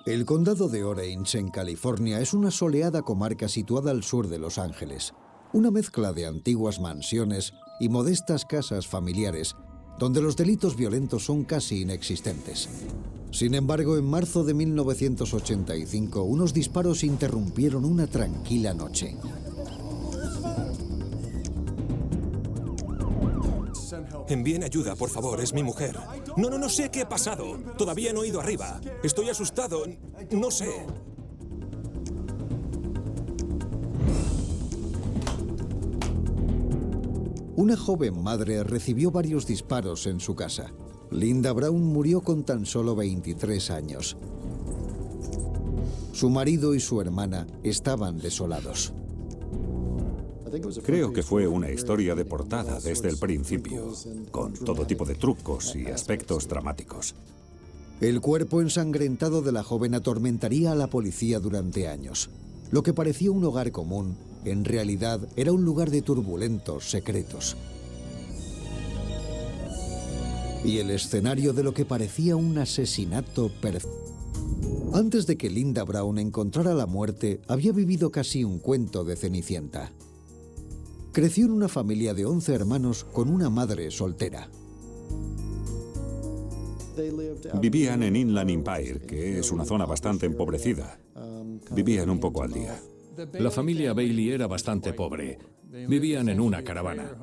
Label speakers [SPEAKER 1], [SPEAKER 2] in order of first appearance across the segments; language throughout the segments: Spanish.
[SPEAKER 1] El condado de Orange, en California, es una soleada comarca situada al sur de Los Ángeles. Una mezcla de antiguas mansiones y modestas casas familiares, donde los delitos violentos son casi inexistentes. Sin embargo, en marzo de 1985, unos disparos interrumpieron una tranquila noche.
[SPEAKER 2] Envíen ayuda, por favor, es mi mujer. No sé qué ha pasado. Todavía no he ido arriba. Estoy asustado. No sé.
[SPEAKER 1] Una joven madre recibió varios disparos en su casa. Linda Brown murió con tan solo 23 años. Su marido y su hermana estaban desolados.
[SPEAKER 3] Creo que fue una historia de portada desde el principio, con todo tipo de trucos y aspectos dramáticos.
[SPEAKER 1] El cuerpo ensangrentado de la joven atormentaría a la policía durante años. Lo que parecía un hogar común, en realidad era un lugar de turbulentos secretos. Y el escenario de lo que parecía un asesinato perfecto. Antes de que Linda Brown encontrara la muerte, había vivido casi un cuento de Cenicienta. Creció en una familia de 11 hermanos con una madre soltera.
[SPEAKER 3] Vivían en Inland Empire, que es una zona bastante empobrecida. Vivían un poco al día.
[SPEAKER 4] La familia Bailey era bastante pobre. Vivían en una caravana.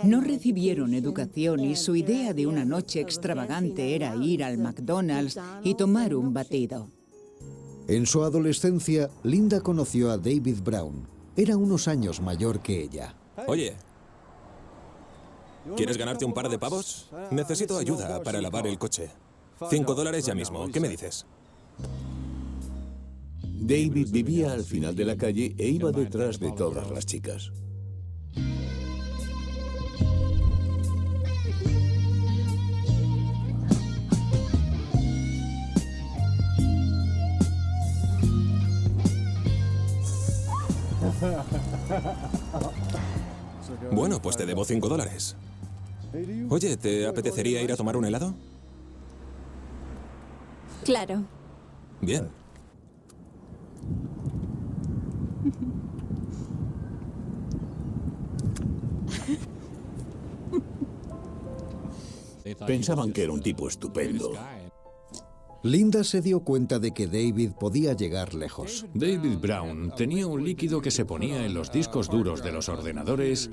[SPEAKER 5] No recibieron educación y su idea de una noche extravagante era ir al McDonald's y tomar un batido.
[SPEAKER 1] En su adolescencia, Linda conoció a David Brown. Era unos años mayor que ella.
[SPEAKER 2] Oye, ¿quieres ganarte un par de pavos? Necesito ayuda para lavar el coche. $5 ya mismo. ¿Qué me dices?
[SPEAKER 6] David vivía al final de la calle e iba detrás de todas las chicas.
[SPEAKER 2] Bueno, pues te debo $5. Oye, ¿te apetecería ir a tomar un helado?
[SPEAKER 7] Claro.
[SPEAKER 2] Bien.
[SPEAKER 6] Pensaban que era un tipo estupendo.
[SPEAKER 1] Linda se dio cuenta de que David podía llegar lejos.
[SPEAKER 4] David Brown tenía un líquido que se ponía en los discos duros de los ordenadores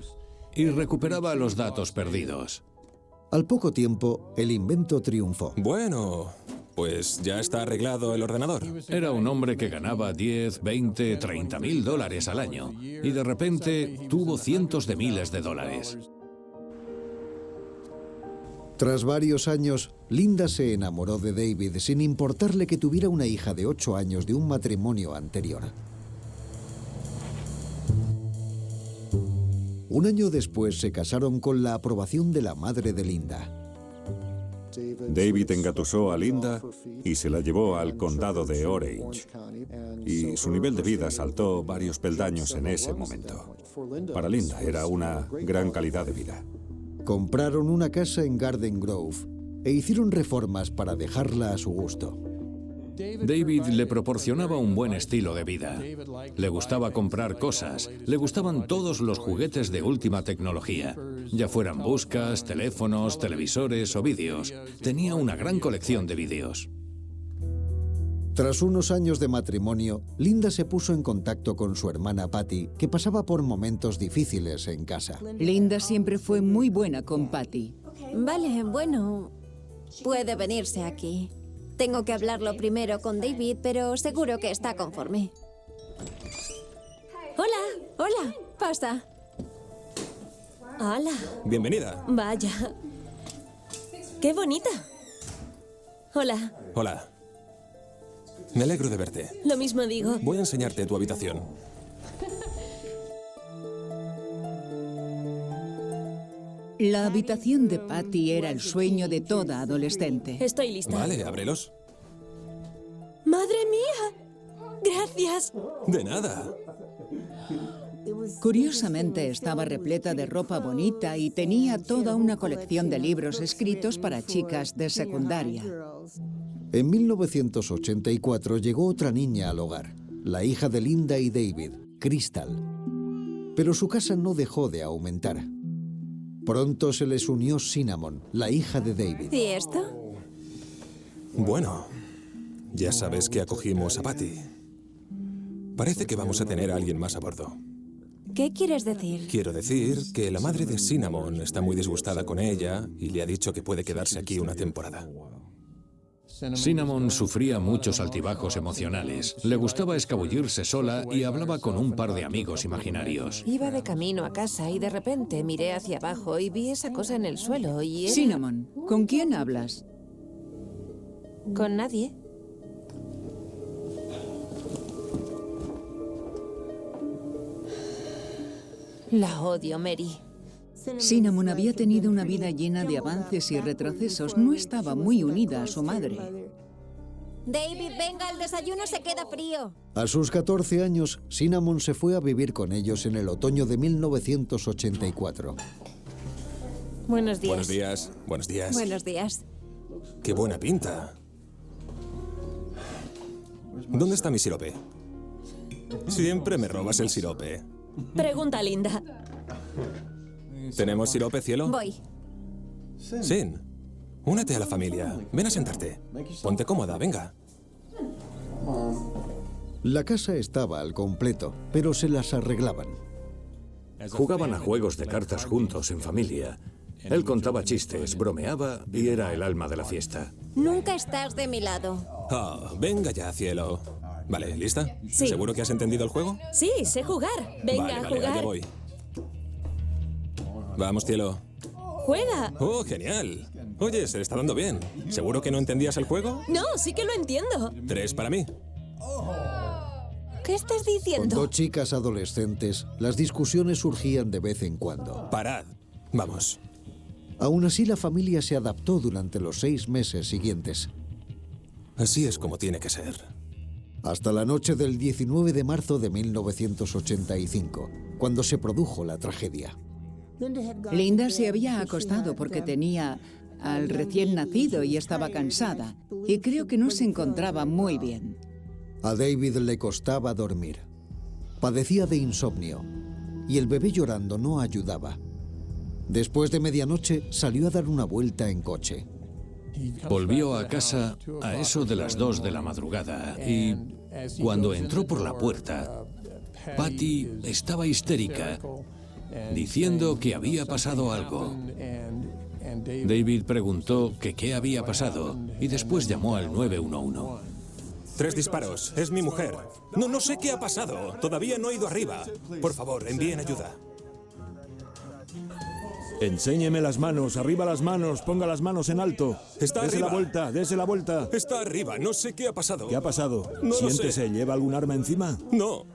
[SPEAKER 4] y recuperaba los datos perdidos.
[SPEAKER 1] Al poco tiempo, el invento triunfó.
[SPEAKER 2] Bueno, pues ya está arreglado el ordenador.
[SPEAKER 4] Era un hombre que ganaba 10, 20, 30 mil dólares al año y de repente tuvo cientos de miles de dólares.
[SPEAKER 1] Tras varios años, Linda se enamoró de David sin importarle que tuviera una hija de 8 años de un matrimonio anterior. Un año después se casaron con la aprobación de la madre de Linda.
[SPEAKER 3] David engatusó a Linda y se la llevó al condado de Orange. Y su nivel de vida saltó varios peldaños en ese momento. Para Linda era una gran calidad de vida.
[SPEAKER 1] Compraron una casa en Garden Grove e hicieron reformas para dejarla a su gusto.
[SPEAKER 4] David le proporcionaba un buen estilo de vida. Le gustaba comprar cosas, le gustaban todos los juguetes de última tecnología, ya fueran buscas, teléfonos, televisores o vídeos. Tenía una gran colección de vídeos.
[SPEAKER 1] Tras unos años de matrimonio, Linda se puso en contacto con su hermana Patty, que pasaba por momentos difíciles en casa.
[SPEAKER 5] Linda siempre fue muy buena con Patty.
[SPEAKER 7] Vale, bueno, puede venirse aquí. Tengo que hablarlo primero con David, pero seguro que está conforme. Hola, hola, pasa. Hola.
[SPEAKER 2] Bienvenida.
[SPEAKER 7] Vaya. ¡Qué bonita! Hola.
[SPEAKER 2] Hola. Me alegro de verte.
[SPEAKER 7] Lo mismo digo.
[SPEAKER 2] Voy a enseñarte tu habitación.
[SPEAKER 5] La habitación de Patty era el sueño de toda adolescente.
[SPEAKER 7] Estoy lista.
[SPEAKER 2] Vale, ábrelos.
[SPEAKER 7] ¡Madre mía! ¡Gracias!
[SPEAKER 2] De nada.
[SPEAKER 5] Curiosamente estaba repleta de ropa bonita y tenía toda una colección de libros escritos para chicas de secundaria.
[SPEAKER 1] En 1984 llegó otra niña al hogar, la hija de Linda y David, Crystal. Pero su casa no dejó de aumentar. Pronto se les unió Cinnamon, la hija de David.
[SPEAKER 7] ¿Y esto?
[SPEAKER 2] Bueno, ya sabes que acogimos a Patty. Parece que vamos a tener a alguien más a bordo.
[SPEAKER 7] ¿Qué quieres decir?
[SPEAKER 2] Quiero decir que la madre de Cinnamon está muy disgustada con ella y le ha dicho que puede quedarse aquí una temporada.
[SPEAKER 4] Cinnamon sufría muchos altibajos emocionales. Le gustaba escabullirse sola y hablaba con un par de amigos imaginarios.
[SPEAKER 8] Iba de camino a casa y de repente miré hacia abajo y vi esa cosa en el suelo y era...
[SPEAKER 5] Cinnamon, ¿con quién hablas?
[SPEAKER 8] ¿Con nadie? La odio, Mary.
[SPEAKER 5] Cinnamon había tenido una vida llena de avances y retrocesos. No estaba muy unida a su madre.
[SPEAKER 7] David, venga, el desayuno se queda frío.
[SPEAKER 1] A sus 14 años, Cinnamon se fue a vivir con ellos en el otoño de 1984.
[SPEAKER 8] Buenos días.
[SPEAKER 2] Buenos días. Buenos días.
[SPEAKER 7] Buenos días.
[SPEAKER 2] ¡Qué buena pinta! ¿Dónde está mi sirope? Siempre me robas el sirope.
[SPEAKER 9] Pregunta, Linda.
[SPEAKER 2] ¿Tenemos sirope, cielo?
[SPEAKER 7] Voy.
[SPEAKER 2] Sin, únete a la familia. Ven a sentarte. Ponte cómoda, venga.
[SPEAKER 1] La casa estaba al completo, pero se las arreglaban.
[SPEAKER 4] Jugaban a juegos de cartas juntos en familia. Él contaba chistes, bromeaba y era el alma de la fiesta.
[SPEAKER 7] Nunca estás de mi lado.
[SPEAKER 2] Oh, venga ya, cielo. Vale, ¿lista?
[SPEAKER 9] Sí.
[SPEAKER 2] ¿Seguro que has entendido el juego?
[SPEAKER 9] Sí, sé jugar. Venga,
[SPEAKER 2] Vale,
[SPEAKER 9] a
[SPEAKER 2] vale,
[SPEAKER 9] jugar.
[SPEAKER 2] allá voy. Vamos, cielo.
[SPEAKER 9] Juega.
[SPEAKER 2] ¡Oh, genial! Oye, se le está dando bien. ¿Seguro que no entendías el juego?
[SPEAKER 9] No, sí que lo entiendo.
[SPEAKER 2] 3 para mí.
[SPEAKER 9] ¿Qué estás
[SPEAKER 1] Con
[SPEAKER 9] diciendo?
[SPEAKER 1] 2 chicas adolescentes, las discusiones surgían de vez en cuando.
[SPEAKER 2] Parad. Vamos.
[SPEAKER 1] Aún así, la familia se adaptó durante los 6 meses siguientes.
[SPEAKER 2] Así es como tiene que ser.
[SPEAKER 1] Hasta la noche del 19 de marzo de 1985, cuando se produjo la tragedia.
[SPEAKER 5] Linda se había acostado porque tenía al recién nacido y estaba cansada. Y creo que no se encontraba muy bien.
[SPEAKER 1] A David le costaba dormir. Padecía de insomnio y el bebé llorando no ayudaba. Después de medianoche salió a dar una vuelta en coche.
[SPEAKER 4] Volvió a casa a eso de las 2 de la madrugada y cuando entró por la puerta, Patty estaba histérica, diciendo que había pasado algo. David preguntó que qué había pasado y después llamó al 911.
[SPEAKER 2] 3 disparos. Es mi mujer. No sé qué ha pasado. Todavía no he ido arriba. Por favor, envíen ayuda.
[SPEAKER 10] Enséñeme las manos, arriba las manos, ponga las manos en alto.
[SPEAKER 2] Está
[SPEAKER 10] Dese
[SPEAKER 2] arriba.
[SPEAKER 10] la vuelta, dese la vuelta.
[SPEAKER 2] Está arriba. No sé qué ha pasado.
[SPEAKER 10] ¿Qué ha pasado?
[SPEAKER 2] No lo
[SPEAKER 10] Siéntese,
[SPEAKER 2] sé.
[SPEAKER 10] ¿lleva algún arma encima?
[SPEAKER 2] No.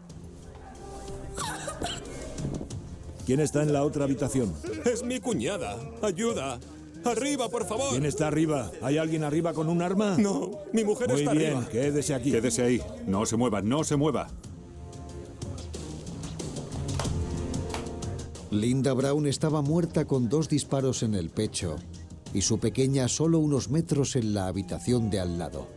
[SPEAKER 10] ¿Quién está en la otra habitación?
[SPEAKER 2] Es mi cuñada. Ayuda. Arriba, por favor.
[SPEAKER 10] ¿Quién está arriba? ¿Hay alguien arriba con un arma?
[SPEAKER 2] No, mi mujer
[SPEAKER 10] Muy
[SPEAKER 2] está
[SPEAKER 10] bien,
[SPEAKER 2] arriba.
[SPEAKER 10] quédese aquí.
[SPEAKER 3] Quédese ahí. No se mueva, no se mueva.
[SPEAKER 1] Linda Brown estaba muerta con 2 disparos en el pecho y su pequeña solo unos metros en la habitación de al lado.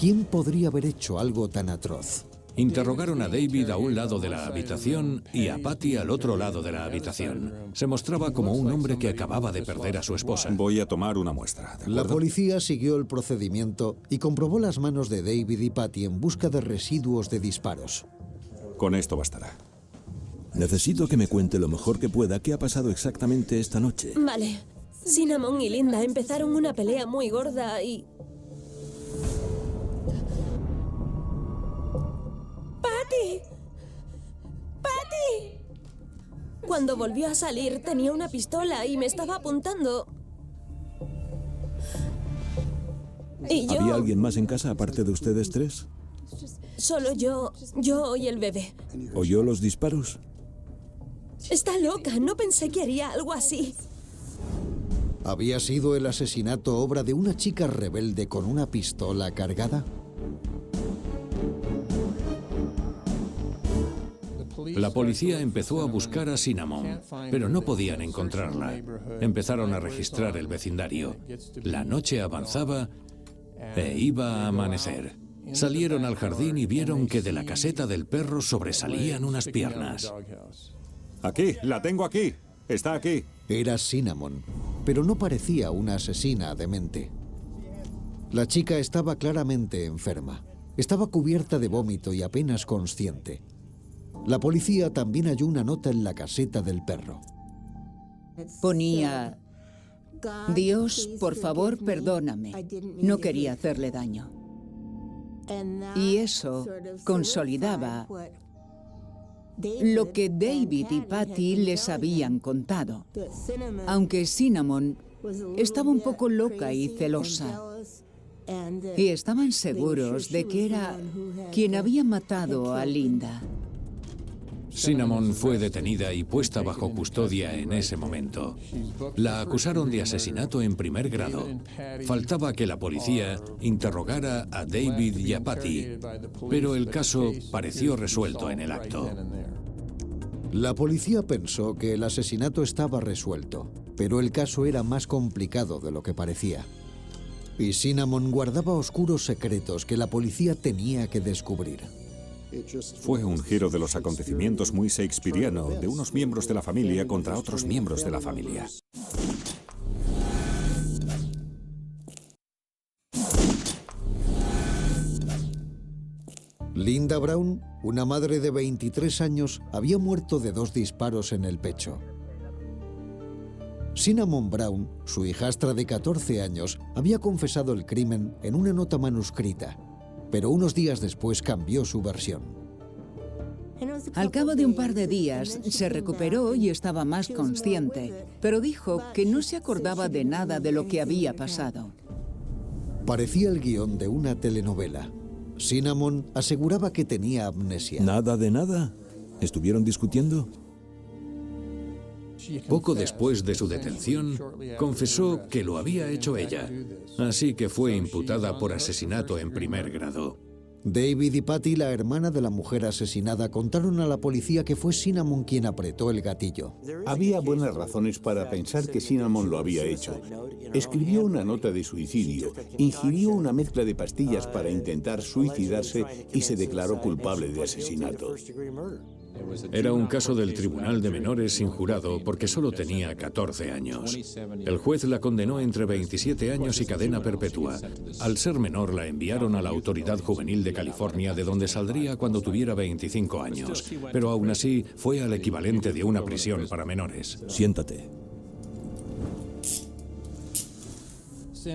[SPEAKER 1] ¿Quién podría haber hecho algo tan atroz?
[SPEAKER 4] Interrogaron a David a un lado de la habitación y a Patty al otro lado de la habitación. Se mostraba como un hombre que acababa de perder a su esposa.
[SPEAKER 3] Voy a tomar una muestra, ¿de
[SPEAKER 1] La
[SPEAKER 3] acuerdo?
[SPEAKER 1] policía siguió el procedimiento y comprobó las manos de David y Patty en busca de residuos de disparos.
[SPEAKER 3] Con esto bastará.
[SPEAKER 6] Necesito que me cuente lo mejor que pueda qué ha pasado exactamente esta noche.
[SPEAKER 9] Vale. Cinnamon y Linda empezaron una pelea muy gorda y... ¡Patty! ¡Patty! Cuando volvió a salir tenía una pistola y me estaba apuntando. Y yo...
[SPEAKER 6] ¿Había alguien más en casa aparte de ustedes 3?
[SPEAKER 9] Solo yo y el bebé.
[SPEAKER 6] ¿Oyó los disparos?
[SPEAKER 9] Está loca, no pensé que haría algo así.
[SPEAKER 1] ¿Había sido el asesinato obra de una chica rebelde con una pistola cargada?
[SPEAKER 4] La policía empezó a buscar a Cinnamon, pero no podían encontrarla. Empezaron a registrar el vecindario. La noche avanzaba E iba a amanecer. Salieron al jardín y vieron que de la caseta del perro sobresalían unas piernas.
[SPEAKER 3] Aquí, la tengo aquí. Está aquí.
[SPEAKER 1] Era Cinnamon, pero no parecía una asesina demente. La chica estaba claramente enferma. Estaba cubierta de vómito y apenas consciente. La policía también halló una nota en la caseta del perro.
[SPEAKER 5] Ponía: Dios, por favor, perdóname. No quería hacerle daño. Y eso consolidaba lo que David y Patty les habían contado. Aunque Cinnamon estaba un poco loca y celosa. Y estaban seguros de que era quien había matado a Linda.
[SPEAKER 4] Cinnamon fue detenida y puesta bajo custodia en ese momento. La acusaron de asesinato en primer grado. Faltaba que la policía interrogara a David y a Patty, pero el caso pareció resuelto en el acto.
[SPEAKER 1] La policía pensó que el asesinato estaba resuelto, pero el caso era más complicado de lo que parecía. Y Cinnamon guardaba oscuros secretos que la policía tenía que descubrir.
[SPEAKER 3] Fue un giro de los acontecimientos muy shakespeariano, de unos miembros de la familia contra otros miembros de la familia.
[SPEAKER 1] Linda Brown, una madre de 23 años, había muerto de 2 disparos en el pecho. Cinnamon Brown, su hijastra de 14 años, había confesado el crimen en una nota manuscrita, pero unos días después cambió su versión.
[SPEAKER 5] Al cabo de un par de días se recuperó y estaba más consciente, pero dijo que no se acordaba de nada de lo que había pasado.
[SPEAKER 1] Parecía el guión de una telenovela. Cinnamon aseguraba que tenía amnesia.
[SPEAKER 10] ¿Nada de nada? ¿Estuvieron discutiendo?
[SPEAKER 4] Poco después de su detención, confesó que lo había hecho ella, así que fue imputada por asesinato en primer grado.
[SPEAKER 1] David y Patty, la hermana de la mujer asesinada, contaron a la policía que fue Cinnamon quien apretó el gatillo.
[SPEAKER 6] Había buenas razones para pensar que Cinnamon lo había hecho. Escribió una nota de suicidio, ingirió una mezcla de pastillas para intentar suicidarse y se declaró culpable de asesinato.
[SPEAKER 4] Era un caso del Tribunal de Menores sin jurado porque solo tenía 14 años. El juez la condenó entre 27 años y cadena perpetua. Al ser menor la enviaron a la Autoridad Juvenil de California, de donde saldría cuando tuviera 25 años. Pero aún así fue al equivalente de una prisión para menores.
[SPEAKER 10] Siéntate.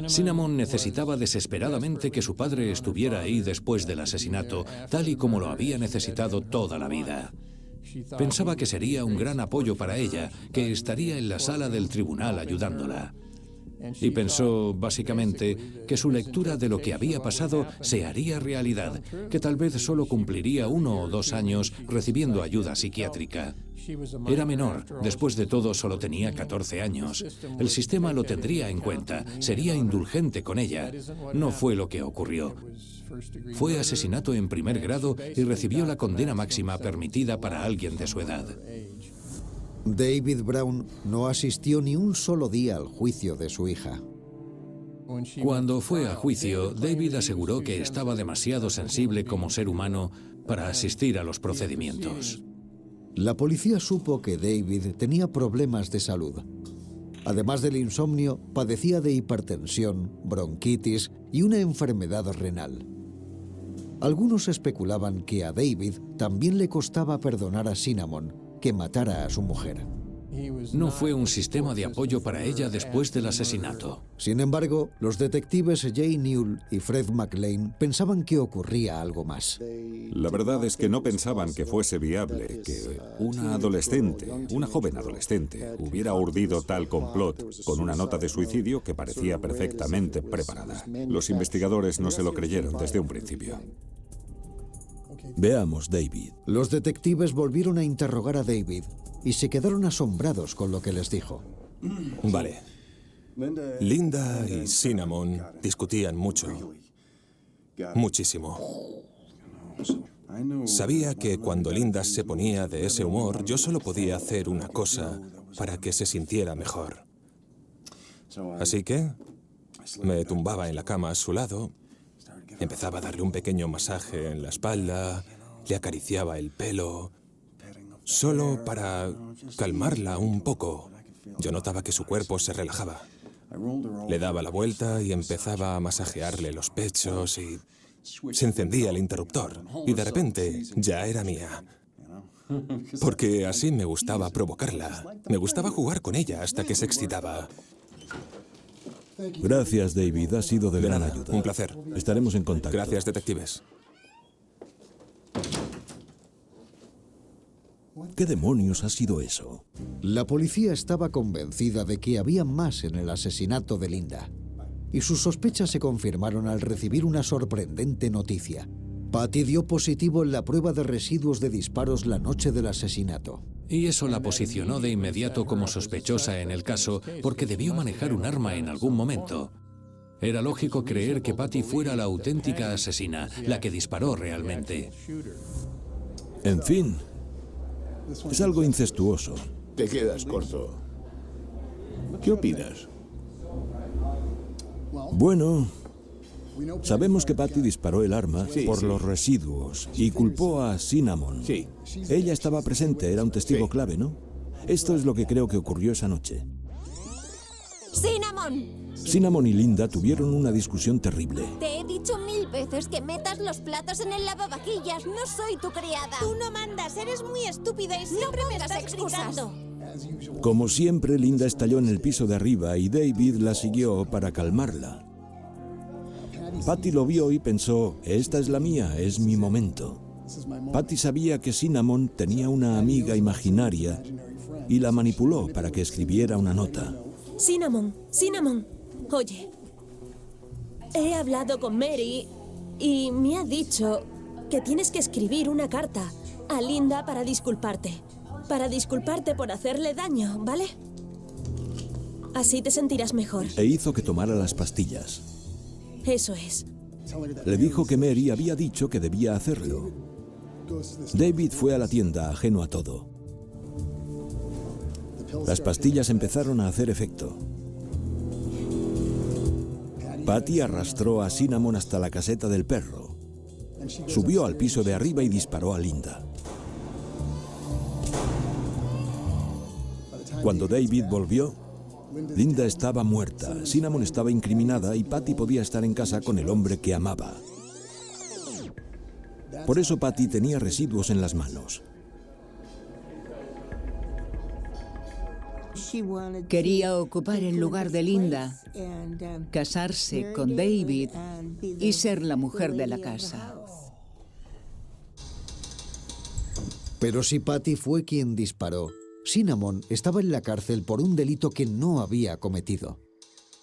[SPEAKER 4] Cinnamon necesitaba desesperadamente que su padre estuviera ahí después del asesinato, tal y como lo había necesitado toda la vida. Pensaba que sería un gran apoyo para ella, que estaría en la sala del tribunal ayudándola. Y pensó, básicamente, que su lectura de lo que había pasado se haría realidad, que tal vez solo cumpliría 1 o 2 años recibiendo ayuda psiquiátrica. Era menor, después de todo solo tenía 14 años. El sistema lo tendría en cuenta, sería indulgente con ella. No fue lo que ocurrió. Fue asesinato en primer grado y recibió la condena máxima permitida para alguien de su edad.
[SPEAKER 1] David Brown no asistió ni un solo día al juicio de su hija.
[SPEAKER 4] Cuando fue a juicio, David aseguró que estaba demasiado sensible como ser humano para asistir a los procedimientos.
[SPEAKER 1] La policía supo que David tenía problemas de salud. Además del insomnio, padecía de hipertensión, bronquitis y una enfermedad renal. Algunos especulaban que a David también le costaba perdonar a Cinnamon que matara a su mujer.
[SPEAKER 4] No fue un sistema de apoyo para ella después del asesinato.
[SPEAKER 1] Sin embargo, los detectives Jay Newell y Fred McLean pensaban que ocurría algo más.
[SPEAKER 3] La verdad es que no pensaban que fuese viable que una adolescente, una joven adolescente, hubiera urdido tal complot con una nota de suicidio que parecía perfectamente preparada. Los investigadores no se lo creyeron desde un principio.
[SPEAKER 10] Veamos, David.
[SPEAKER 1] Los detectives volvieron a interrogar a David y se quedaron asombrados con lo que les dijo.
[SPEAKER 10] Vale.
[SPEAKER 2] Linda y Cinnamon discutían mucho. Muchísimo. Sabía que cuando Linda se ponía de ese humor, yo solo podía hacer una cosa para que se sintiera mejor. Así que Me tumbaba en la cama a su lado, empezaba a darle un pequeño masaje en la espalda, le acariciaba el pelo, solo para calmarla un poco. Yo notaba que su cuerpo se relajaba. Le daba la vuelta y empezaba a masajearle los pechos y se encendía el interruptor. Y de repente ya era mía. Porque así me gustaba provocarla. Me gustaba jugar con ella hasta que se excitaba.
[SPEAKER 10] Gracias, David. Ha sido de gran ayuda.
[SPEAKER 2] Un placer.
[SPEAKER 10] Estaremos en contacto.
[SPEAKER 2] Gracias, detectives.
[SPEAKER 10] ¿Qué demonios ha sido eso?
[SPEAKER 1] La policía estaba convencida de que había más en el asesinato de Linda. Y sus sospechas se confirmaron al recibir una sorprendente noticia. Patty dio positivo en la prueba de residuos de disparos la noche del asesinato.
[SPEAKER 4] Y eso la posicionó de inmediato como sospechosa en el caso porque debió manejar un arma en algún momento. Era lógico creer que Patty fuera la auténtica asesina, la que disparó realmente.
[SPEAKER 10] En fin, es algo incestuoso.
[SPEAKER 6] Te quedas corto. ¿Qué opinas?
[SPEAKER 10] Bueno, sabemos que Patty disparó el arma por
[SPEAKER 6] sí.
[SPEAKER 10] los residuos y culpó a Cinnamon.
[SPEAKER 6] Sí.
[SPEAKER 10] Ella estaba presente, era un testigo clave, ¿no? Esto es lo que creo que ocurrió esa noche.
[SPEAKER 7] ¡Cinnamon!
[SPEAKER 10] Cinnamon y Linda tuvieron una discusión terrible.
[SPEAKER 7] Te he dicho 1000 veces que metas los platos en el lavavajillas. No soy tu criada.
[SPEAKER 9] Tú no mandas, eres muy estúpida y siempre me estás gritando.
[SPEAKER 10] Como siempre, Linda estalló en el piso de arriba y David la siguió para calmarla. Patty lo vio y pensó, esta es la mía, es mi momento. Patty sabía que Cinnamon tenía una amiga imaginaria y la manipuló para que escribiera una nota.
[SPEAKER 9] Cinnamon, oye, he hablado con Mary y me ha dicho que tienes que escribir una carta a Linda para disculparte por hacerle daño, ¿vale? Así te sentirás mejor.
[SPEAKER 10] E hizo que tomara las pastillas.
[SPEAKER 9] Eso es.
[SPEAKER 10] Le dijo que Mary había dicho que debía hacerlo. David fue a la tienda, ajeno a todo. Las pastillas empezaron a hacer efecto. Patty arrastró a Cinnamon hasta la caseta del perro. Subió al piso de arriba y disparó a Linda. Cuando David volvió, Linda estaba muerta, Cinnamon estaba incriminada y Patty podía estar en casa con el hombre que amaba. Por eso Patty tenía residuos en las manos.
[SPEAKER 5] Quería ocupar el lugar de Linda, casarse con David y ser la mujer de la casa.
[SPEAKER 1] Pero si Patty fue quien disparó, Cinnamon estaba en la cárcel por un delito que no había cometido.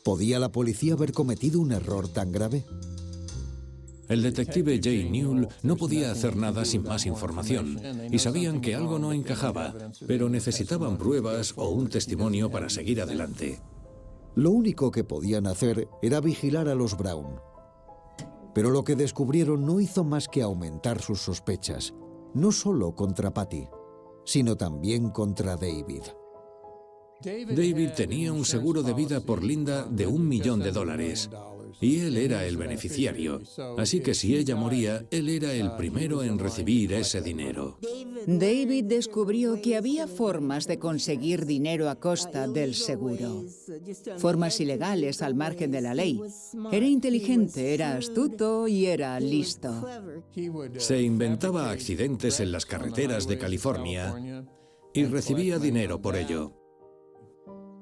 [SPEAKER 1] ¿Podía la policía haber cometido un error tan grave?
[SPEAKER 4] El detective Jay Newell no podía hacer nada sin más información y sabían que algo no encajaba, pero necesitaban pruebas o un testimonio para seguir adelante.
[SPEAKER 1] Lo único que podían hacer era vigilar a los Brown. Pero lo que descubrieron no hizo más que aumentar sus sospechas, no solo contra Patty, sino también contra David.
[SPEAKER 4] David tenía un seguro de vida por Linda de $1 millón y él era el beneficiario. Así que si ella moría, él era el primero en recibir ese dinero.
[SPEAKER 5] David descubrió que había formas de conseguir dinero a costa del seguro. Formas ilegales al margen de la ley. Era inteligente, era astuto y era listo.
[SPEAKER 4] Se inventaba accidentes en las carreteras de California y recibía dinero por ello.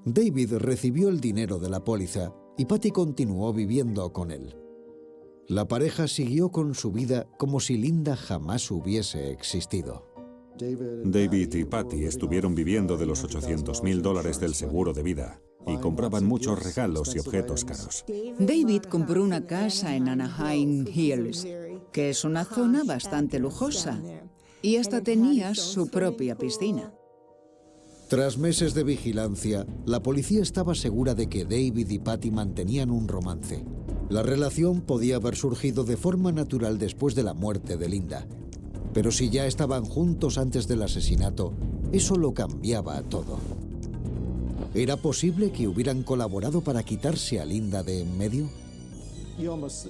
[SPEAKER 1] David recibió el dinero de la póliza y Patty continuó viviendo con él. La pareja siguió con su vida como si Linda jamás hubiese existido.
[SPEAKER 3] David y Patty estuvieron viviendo de los $800,000 del seguro de vida y compraban muchos regalos y objetos caros.
[SPEAKER 5] David compró una casa en Anaheim Hills, que es una zona bastante lujosa, y hasta tenía su propia piscina.
[SPEAKER 1] Tras meses de vigilancia, la policía estaba segura de que David y Patty mantenían un romance. La relación podía haber surgido de forma natural después de la muerte de Linda. Pero si ya estaban juntos antes del asesinato, eso lo cambiaba todo. ¿Era posible que hubieran colaborado para quitarse a Linda de en medio?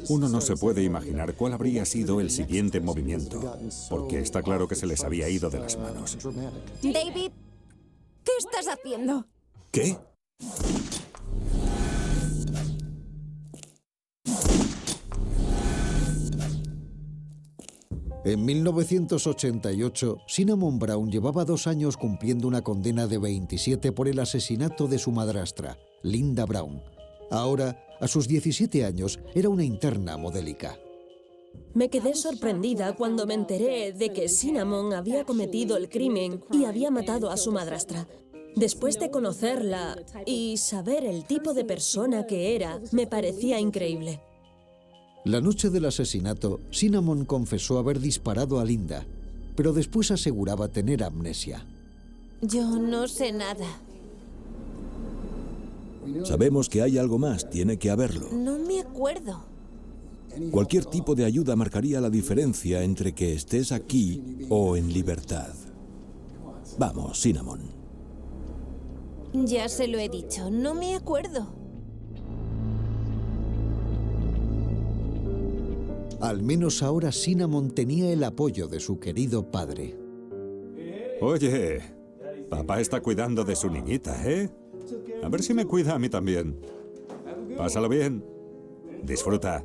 [SPEAKER 3] Uno no se puede imaginar cuál habría sido el siguiente movimiento, porque está claro que se les había ido de las manos.
[SPEAKER 7] David, ¿qué estás haciendo?
[SPEAKER 2] ¿Qué?
[SPEAKER 1] En 1988, Cinnamon Brown llevaba 2 años cumpliendo una condena de 27 por el asesinato de su madrastra, Linda Brown. Ahora, a sus 17 años, era una interna modélica.
[SPEAKER 9] Me quedé sorprendida cuando me enteré de que Cinnamon había cometido el crimen y había matado a su madrastra. Después de conocerla y saber el tipo de persona que era, me parecía increíble.
[SPEAKER 1] La noche del asesinato, Cinnamon confesó haber disparado a Linda, pero después aseguraba tener amnesia.
[SPEAKER 8] Yo no sé nada.
[SPEAKER 10] Sabemos que hay algo más, tiene que haberlo.
[SPEAKER 8] No me acuerdo.
[SPEAKER 10] Cualquier tipo de ayuda marcaría la diferencia entre que estés aquí o en libertad. Vamos, Cinnamon.
[SPEAKER 8] Ya se lo he dicho, no me acuerdo.
[SPEAKER 1] Al menos ahora Cinnamon tenía el apoyo de su querido padre.
[SPEAKER 3] Oye, papá está cuidando de su niñita, ¿eh? A ver si me cuida a mí también. Pásalo bien. Disfruta.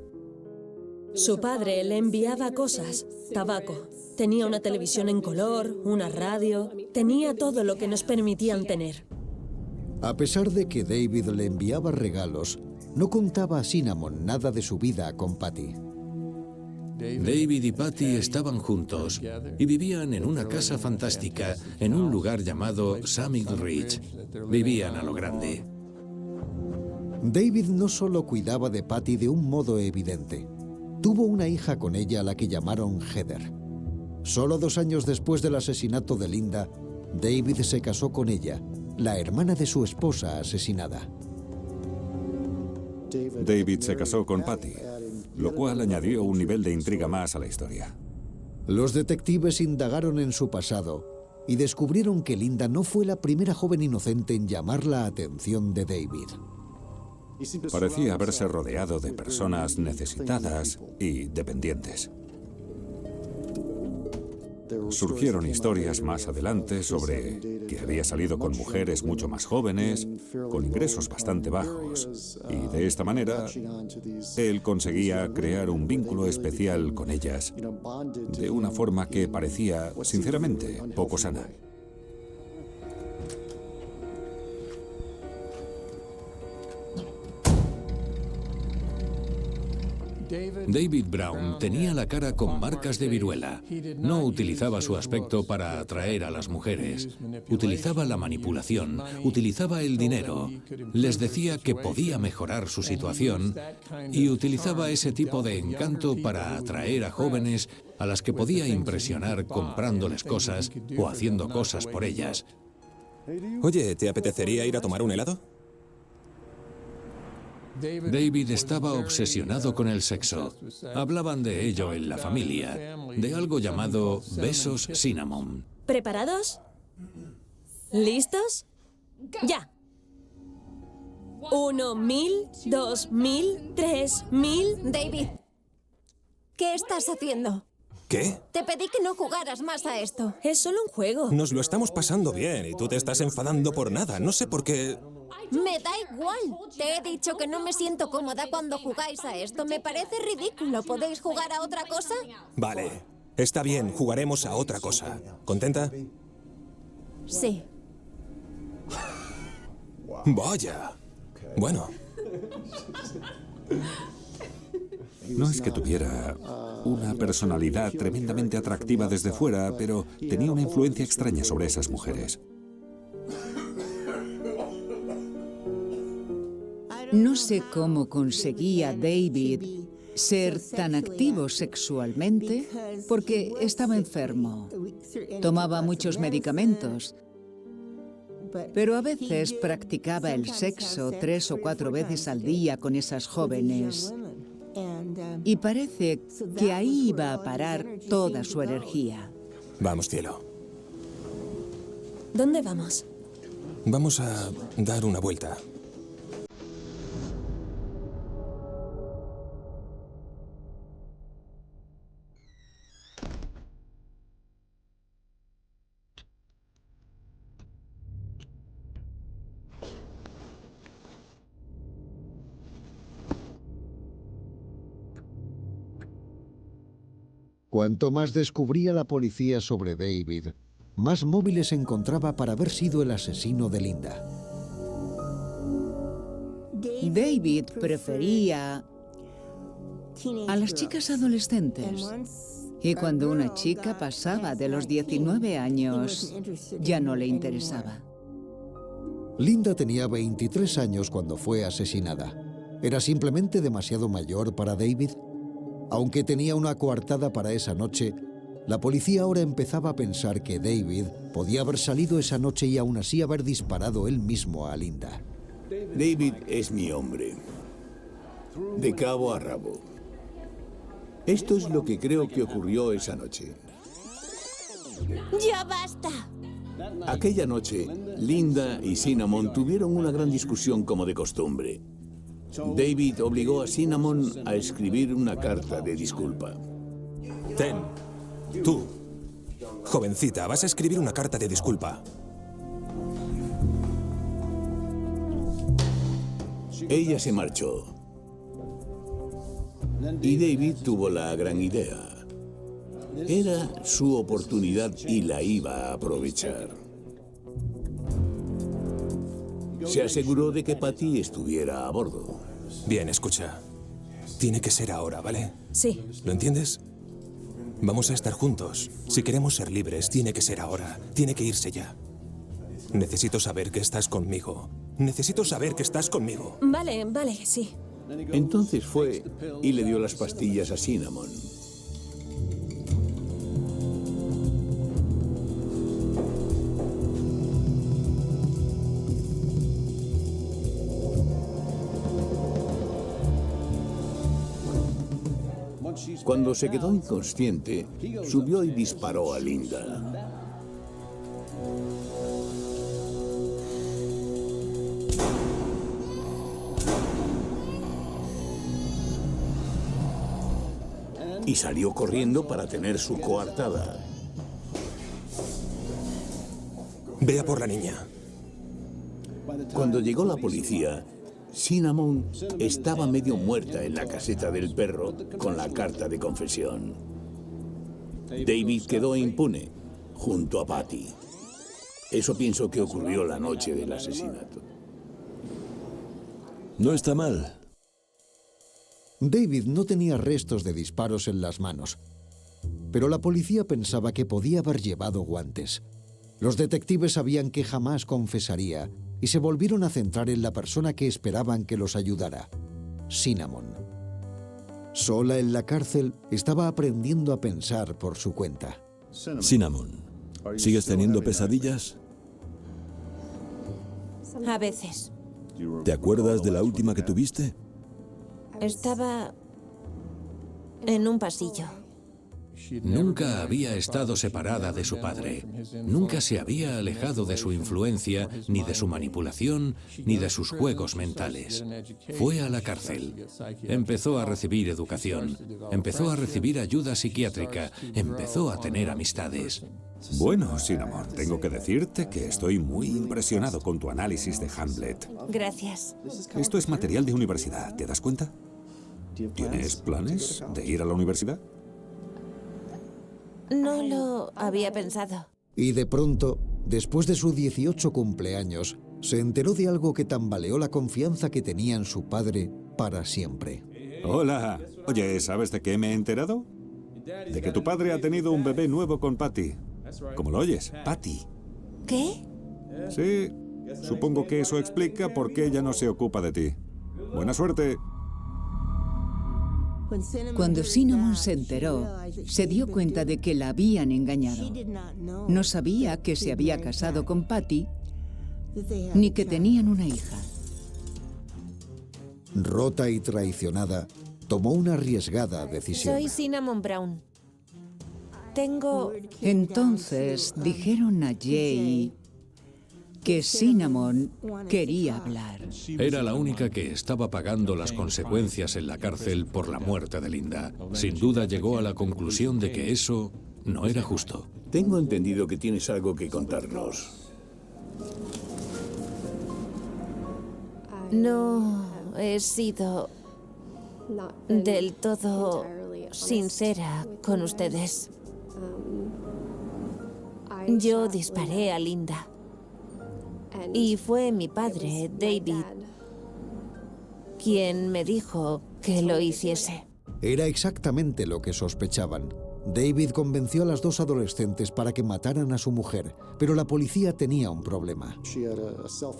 [SPEAKER 9] Su padre le enviaba cosas, tabaco. Tenía una televisión en color, una radio. Tenía todo lo que nos permitían tener.
[SPEAKER 1] A pesar de que David le enviaba regalos, no contaba a Cinnamon nada de su vida con Patty.
[SPEAKER 4] David y Patty estaban juntos y vivían en una casa fantástica en un lugar llamado Summit Ridge. Vivían a lo grande.
[SPEAKER 1] David no solo cuidaba de Patty de un modo evidente. Tuvo una hija con ella a la que llamaron Heather. Solo 2 años después del asesinato de Linda, David se casó con ella, la hermana de su esposa asesinada.
[SPEAKER 3] David se casó con Patty, lo cual añadió un nivel de intriga más a la historia.
[SPEAKER 1] Los detectives indagaron en su pasado y descubrieron que Linda no fue la primera joven inocente en llamar la atención de David.
[SPEAKER 3] Parecía haberse rodeado de personas necesitadas y dependientes. Surgieron historias más adelante sobre que había salido con mujeres mucho más jóvenes, con ingresos bastante bajos, y de esta manera él conseguía crear un vínculo especial con ellas, de una forma que parecía, sinceramente, poco sana.
[SPEAKER 4] David Brown tenía la cara con marcas de viruela. No utilizaba su aspecto para atraer a las mujeres. Utilizaba la manipulación, utilizaba el dinero. Les decía que podía mejorar su situación y utilizaba ese tipo de encanto para atraer a jóvenes a las que podía impresionar comprándoles cosas o haciendo cosas por ellas.
[SPEAKER 2] Oye, ¿te apetecería ir a tomar un helado?
[SPEAKER 4] David estaba obsesionado con el sexo. Hablaban de ello en la familia, de algo llamado besos Cinnamon.
[SPEAKER 9] ¿Preparados? ¿Listos? ¡Ya! 1.000, 2.000, 3.000...
[SPEAKER 7] David, ¿qué estás haciendo?
[SPEAKER 2] ¿Qué?
[SPEAKER 7] Te pedí que no jugaras más a esto.
[SPEAKER 9] Es solo un juego.
[SPEAKER 2] Nos lo estamos pasando bien y tú te estás enfadando por nada. No sé por qué...
[SPEAKER 7] Me da igual. Te he dicho que no me siento cómoda cuando jugáis a esto. Me parece ridículo. ¿Podéis jugar a otra cosa?
[SPEAKER 2] Vale, está bien, jugaremos a otra cosa. ¿Contenta?
[SPEAKER 7] Sí.
[SPEAKER 2] Vaya. Bueno.
[SPEAKER 3] No es que tuviera una personalidad tremendamente atractiva desde fuera, pero tenía una influencia extraña sobre esas mujeres.
[SPEAKER 5] No sé cómo conseguía David ser tan activo sexualmente porque estaba enfermo. Tomaba muchos medicamentos, pero a veces practicaba el sexo 3 o 4 veces al día con esas jóvenes. Y parece que ahí iba a parar toda su energía.
[SPEAKER 2] Vamos, cielo.
[SPEAKER 9] ¿Dónde vamos?
[SPEAKER 2] Vamos a dar una vuelta.
[SPEAKER 1] Cuanto más descubría la policía sobre David, más móviles encontraba para haber sido el asesino de Linda.
[SPEAKER 5] David prefería a las chicas adolescentes. Y cuando una chica pasaba de los 19 años, ya no le interesaba.
[SPEAKER 1] Linda tenía 23 años cuando fue asesinada. ¿Era simplemente demasiado mayor para David? Aunque tenía una coartada para esa noche, la policía ahora empezaba a pensar que David podía haber salido esa noche y aún así haber disparado él mismo a Linda.
[SPEAKER 6] David es mi hombre, de cabo a rabo. Esto es lo que creo que ocurrió esa noche.
[SPEAKER 7] ¡Ya basta!
[SPEAKER 6] Aquella noche, Linda y Cinnamon tuvieron una gran discusión como de costumbre. David obligó a Cinnamon a escribir una carta de disculpa.
[SPEAKER 2] Ten, tú, jovencita, vas a escribir una carta de disculpa.
[SPEAKER 6] Ella se marchó. Y David tuvo la gran idea. Era su oportunidad y la iba a aprovechar. Se aseguró de que Patty estuviera a bordo.
[SPEAKER 2] Bien, escucha. Tiene que ser ahora, ¿vale?
[SPEAKER 9] Sí.
[SPEAKER 2] ¿Lo entiendes? Vamos a estar juntos. Si queremos ser libres, tiene que ser ahora. Tiene que irse ya. Necesito saber que estás conmigo. Necesito saber que estás conmigo.
[SPEAKER 9] Vale, sí.
[SPEAKER 6] Entonces fue y le dio las pastillas a Cinnamon. Cuando se quedó inconsciente, subió y disparó a Linda. Y salió corriendo para tener su coartada.
[SPEAKER 2] Ve a por la niña.
[SPEAKER 6] Cuando llegó la policía, Cinnamon estaba medio muerta en la caseta del perro con la carta de confesión. David quedó impune, junto a Patty. Eso pienso que ocurrió la noche del asesinato.
[SPEAKER 10] No está mal.
[SPEAKER 1] David no tenía restos de disparos en las manos, pero la policía pensaba que podía haber llevado guantes. Los detectives sabían que jamás confesaría y se volvieron a centrar en la persona que esperaban que los ayudara, Cinnamon. Sola en la cárcel, estaba aprendiendo a pensar por su cuenta.
[SPEAKER 10] Cinnamon, ¿sigues teniendo pesadillas?
[SPEAKER 8] A veces.
[SPEAKER 10] ¿Te acuerdas de la última que tuviste?
[SPEAKER 8] Estaba en un pasillo.
[SPEAKER 4] Nunca había estado separada de su padre. Nunca se había alejado de su influencia, ni de su manipulación, ni de sus juegos mentales. Fue a la cárcel. Empezó a recibir educación. Empezó a recibir ayuda psiquiátrica. Empezó a tener amistades.
[SPEAKER 3] Bueno, Cinnamon, tengo que decirte que estoy muy impresionado con tu análisis de Hamlet.
[SPEAKER 8] Gracias.
[SPEAKER 3] Esto es material de universidad, ¿te das cuenta? ¿Tienes planes de ir a la universidad?
[SPEAKER 8] No lo había pensado.
[SPEAKER 1] Y de pronto, después de su 18 cumpleaños, se enteró de algo que tambaleó la confianza que tenía en su padre para siempre.
[SPEAKER 3] Hola. Oye, ¿sabes de qué me he enterado? De que tu padre ha tenido un bebé nuevo con Patty. ¿Cómo lo oyes? Patty.
[SPEAKER 8] ¿Qué?
[SPEAKER 3] Sí, supongo que eso explica por qué ella no se ocupa de ti. Buena suerte.
[SPEAKER 5] Cuando Cinnamon se enteró, se dio cuenta de que la habían engañado. No sabía que se había casado con Patty, ni que tenían una hija.
[SPEAKER 1] Rota y traicionada, tomó una arriesgada decisión.
[SPEAKER 8] Soy Cinnamon Brown. Tengo...
[SPEAKER 5] Entonces dijeron a Jay que Cinnamon quería hablar.
[SPEAKER 4] Era la única que estaba pagando las consecuencias en la cárcel por la muerte de Linda. Sin duda llegó a la conclusión de que eso no era justo.
[SPEAKER 6] Tengo entendido que tienes algo que contarnos.
[SPEAKER 8] No he sido del todo sincera con ustedes. Yo disparé a Linda. Y fue mi padre, David, quien me dijo que lo hiciese.
[SPEAKER 1] Era exactamente lo que sospechaban. David convenció a las dos adolescentes para que mataran a su mujer, pero la policía tenía un problema.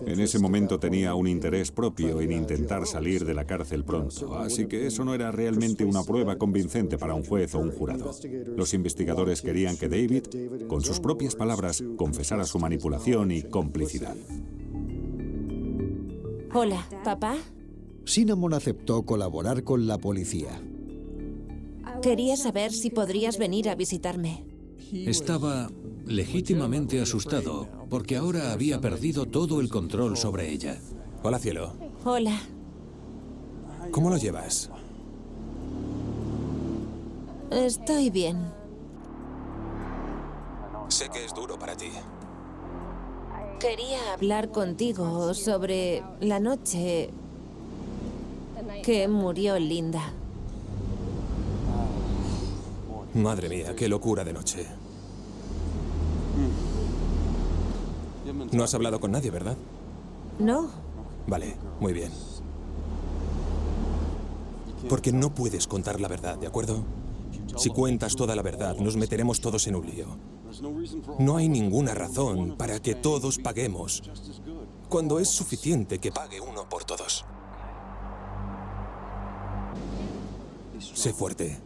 [SPEAKER 3] En ese momento tenía un interés propio en intentar salir de la cárcel pronto, así que eso no era realmente una prueba convincente para un juez o un jurado. Los investigadores querían que David, con sus propias palabras, confesara su manipulación y complicidad.
[SPEAKER 8] Hola, ¿papá?
[SPEAKER 1] Cinnamon aceptó colaborar con la policía.
[SPEAKER 8] Quería saber si podrías venir a visitarme.
[SPEAKER 4] Estaba legítimamente asustado, porque ahora había perdido todo el control sobre ella.
[SPEAKER 2] Hola, cielo.
[SPEAKER 8] Hola.
[SPEAKER 2] ¿Cómo lo llevas?
[SPEAKER 8] Estoy bien.
[SPEAKER 2] Sé que es duro para ti.
[SPEAKER 8] Quería hablar contigo sobre la noche que murió Linda.
[SPEAKER 2] Madre mía, qué locura de noche. No has hablado con nadie, ¿verdad?
[SPEAKER 8] No.
[SPEAKER 2] Vale, muy bien. Porque no puedes contar la verdad, ¿de acuerdo? Si cuentas toda la verdad, nos meteremos todos en un lío. No hay ninguna razón para que todos paguemos, cuando es suficiente que pague uno por todos. Sé fuerte.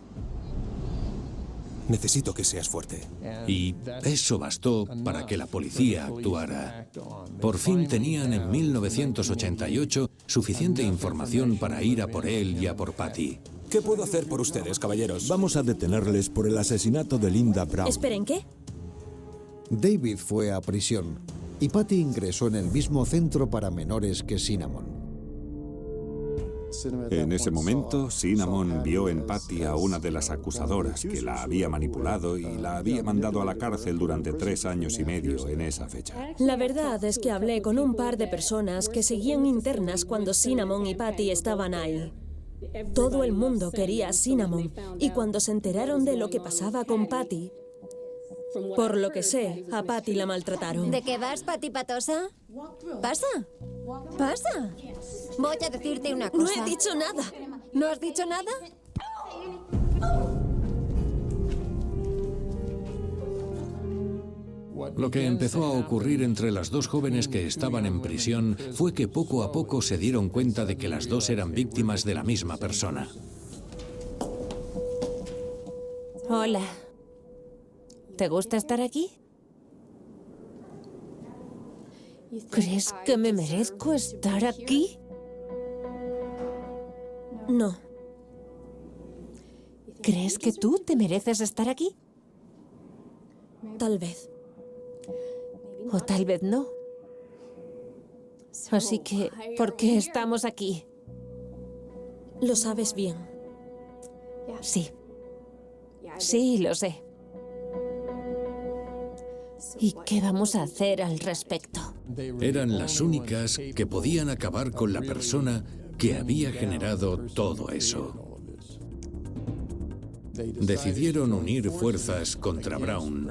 [SPEAKER 2] Necesito que seas fuerte.
[SPEAKER 4] Y eso bastó para que la policía actuara. Por fin tenían en 1988 suficiente información para ir a por él y a por Patty.
[SPEAKER 2] ¿Qué puedo hacer por ustedes, caballeros?
[SPEAKER 10] Vamos a detenerles por el asesinato de Linda Brown.
[SPEAKER 9] Esperen, ¿qué?
[SPEAKER 1] David fue a prisión y Patty ingresó en el mismo centro para menores que Cinnamon.
[SPEAKER 3] En ese momento, Cinnamon vio en Patty a una de las acusadoras que la había manipulado y la había mandado a la cárcel durante 3 años y medio en esa fecha.
[SPEAKER 9] La verdad es que hablé con un par de personas que seguían internas cuando Cinnamon y Patty estaban ahí. Todo el mundo quería a Cinnamon y cuando se enteraron de lo que pasaba con Patty, por lo que sé, a Patty la maltrataron.
[SPEAKER 7] ¿De qué vas, Patty Patosa? ¿Pasa? ¿Pasa? Voy a decirte una cosa.
[SPEAKER 9] No he dicho nada.
[SPEAKER 7] ¿No has dicho nada?
[SPEAKER 4] Lo que empezó a ocurrir entre las dos jóvenes que estaban en prisión fue que poco a poco se dieron cuenta de que las dos eran víctimas de la misma persona.
[SPEAKER 8] Hola. ¿Te gusta estar aquí? ¿Crees que me merezco estar aquí?
[SPEAKER 9] No.
[SPEAKER 8] ¿Crees que tú te mereces estar aquí?
[SPEAKER 9] Tal vez.
[SPEAKER 8] O tal vez no. Así que, ¿por qué estamos aquí?
[SPEAKER 9] Lo sabes bien.
[SPEAKER 8] Sí. Sí, lo sé. ¿Y qué vamos a hacer al respecto?
[SPEAKER 4] Eran las únicas que podían acabar con la persona que había generado todo eso. Decidieron unir fuerzas contra Brown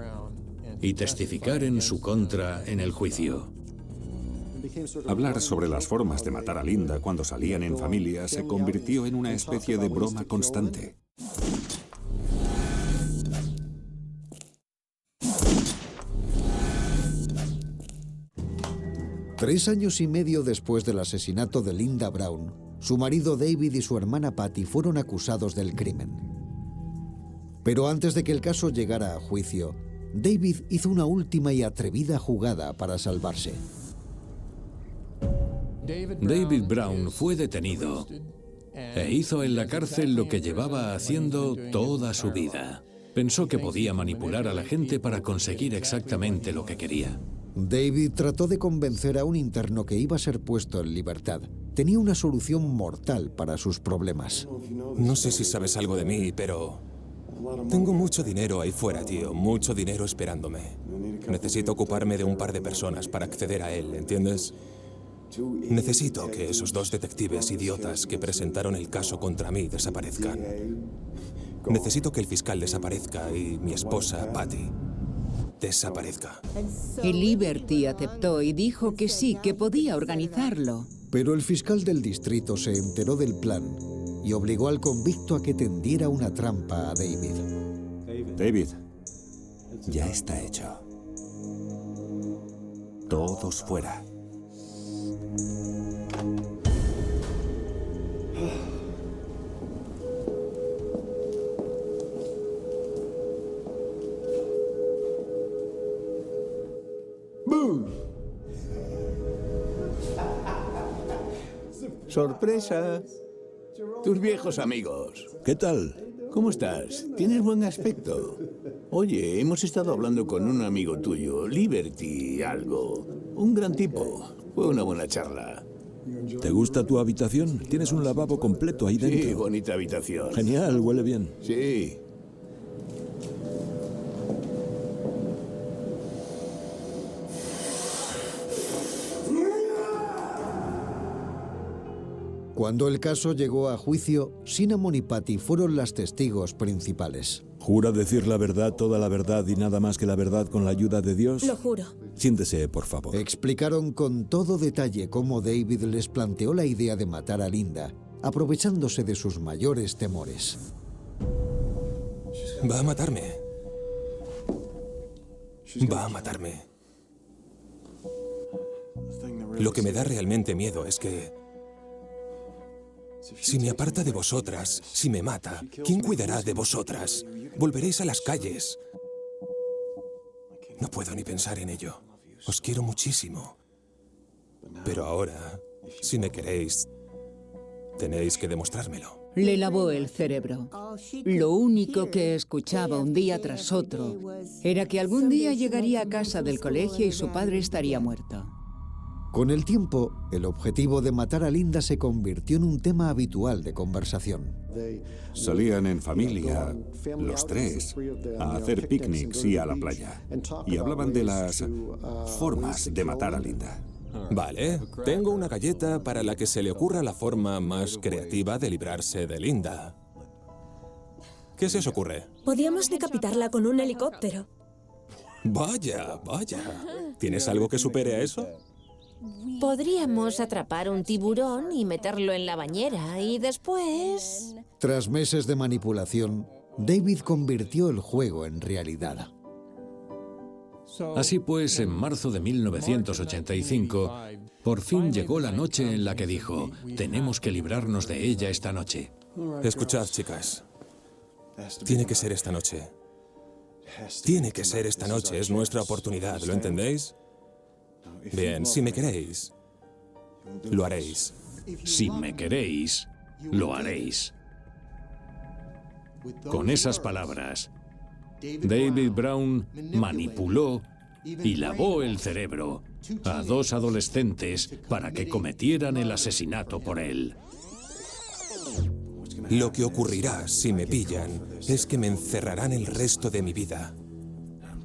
[SPEAKER 4] y testificar en su contra en el juicio.
[SPEAKER 3] Hablar sobre las formas de matar a Linda cuando salían en familia se convirtió en una especie de broma constante.
[SPEAKER 1] Tres años y medio después del asesinato de Linda Brown, su marido David y su hermana Patty fueron acusados del crimen. Pero antes de que el caso llegara a juicio, David hizo una última y atrevida jugada para salvarse.
[SPEAKER 4] David Brown fue detenido e hizo en la cárcel lo que llevaba haciendo toda su vida. Pensó que podía manipular a la gente para conseguir exactamente lo que quería.
[SPEAKER 1] David trató de convencer a un interno que iba a ser puesto en libertad. Tenía una solución mortal para sus problemas.
[SPEAKER 2] No sé si sabes algo de mí, pero tengo mucho dinero ahí fuera, tío. Mucho dinero esperándome. Necesito ocuparme de un par de personas para acceder a él, ¿entiendes? Necesito que esos 2 detectives idiotas que presentaron el caso contra mí desaparezcan. Necesito que el fiscal desaparezca y mi esposa, Patty, desaparezca.
[SPEAKER 5] Y Liberty aceptó y dijo que sí, que podía organizarlo.
[SPEAKER 1] Pero el fiscal del distrito se enteró del plan y obligó al convicto a que tendiera una trampa a David.
[SPEAKER 3] David, ya está hecho. Todos fuera.
[SPEAKER 6] ¡Sorpresa! Tus viejos amigos.
[SPEAKER 10] ¿Qué tal?
[SPEAKER 6] ¿Cómo estás? Tienes buen aspecto. Oye, hemos estado hablando con un amigo tuyo, Liberty algo. Un gran tipo. Fue una buena charla.
[SPEAKER 10] ¿Te gusta tu habitación? Tienes un lavabo completo ahí dentro.
[SPEAKER 6] Sí, bonita habitación.
[SPEAKER 10] Genial, huele bien.
[SPEAKER 6] Sí.
[SPEAKER 1] Cuando el caso llegó a juicio, Cinnamon y Patty fueron las testigos principales.
[SPEAKER 10] ¿Jura decir la verdad, toda la verdad y nada más que la verdad con la ayuda de Dios?
[SPEAKER 9] Lo juro.
[SPEAKER 10] Siéntese, por favor.
[SPEAKER 1] Explicaron con todo detalle cómo David les planteó la idea de matar a Linda, aprovechándose de sus mayores temores.
[SPEAKER 2] Va a matarme. Va a matarme. Lo que me da realmente miedo es que si me aparta de vosotras, si me mata, ¿quién cuidará de vosotras? Volveréis a las calles. No puedo ni pensar en ello. Os quiero muchísimo. Pero ahora, si me queréis, tenéis que demostrármelo.
[SPEAKER 5] Le lavó el cerebro. Lo único que escuchaba un día tras otro era que algún día llegaría a casa del colegio y su padre estaría muerto.
[SPEAKER 1] Con el tiempo, el objetivo de matar a Linda se convirtió en un tema habitual de conversación.
[SPEAKER 3] Salían en familia, los 3, a hacer picnics y a la playa. Y hablaban de las formas de matar a Linda.
[SPEAKER 2] Vale, tengo una galleta para la que se le ocurra la forma más creativa de librarse de Linda. ¿Qué se os ocurre?
[SPEAKER 9] Podíamos decapitarla con un helicóptero.
[SPEAKER 2] Vaya, vaya. ¿Tienes algo que supere a eso?
[SPEAKER 8] Podríamos atrapar un tiburón y meterlo en la bañera y después...
[SPEAKER 1] Tras meses de manipulación, David convirtió el juego en realidad.
[SPEAKER 4] Así pues, en marzo de 1985, por fin llegó la noche en la que dijo: tenemos que librarnos de ella esta noche.
[SPEAKER 2] Escuchad, chicas. Tiene que ser esta noche. Tiene que ser esta noche. Es nuestra oportunidad, ¿lo entendéis? Bien, si me queréis, lo haréis.
[SPEAKER 4] Si me queréis, lo haréis. Con esas palabras, David Brown manipuló y lavó el cerebro a 2 adolescentes para que cometieran el asesinato por él.
[SPEAKER 2] Lo que ocurrirá si me pillan es que me encerrarán el resto de mi vida.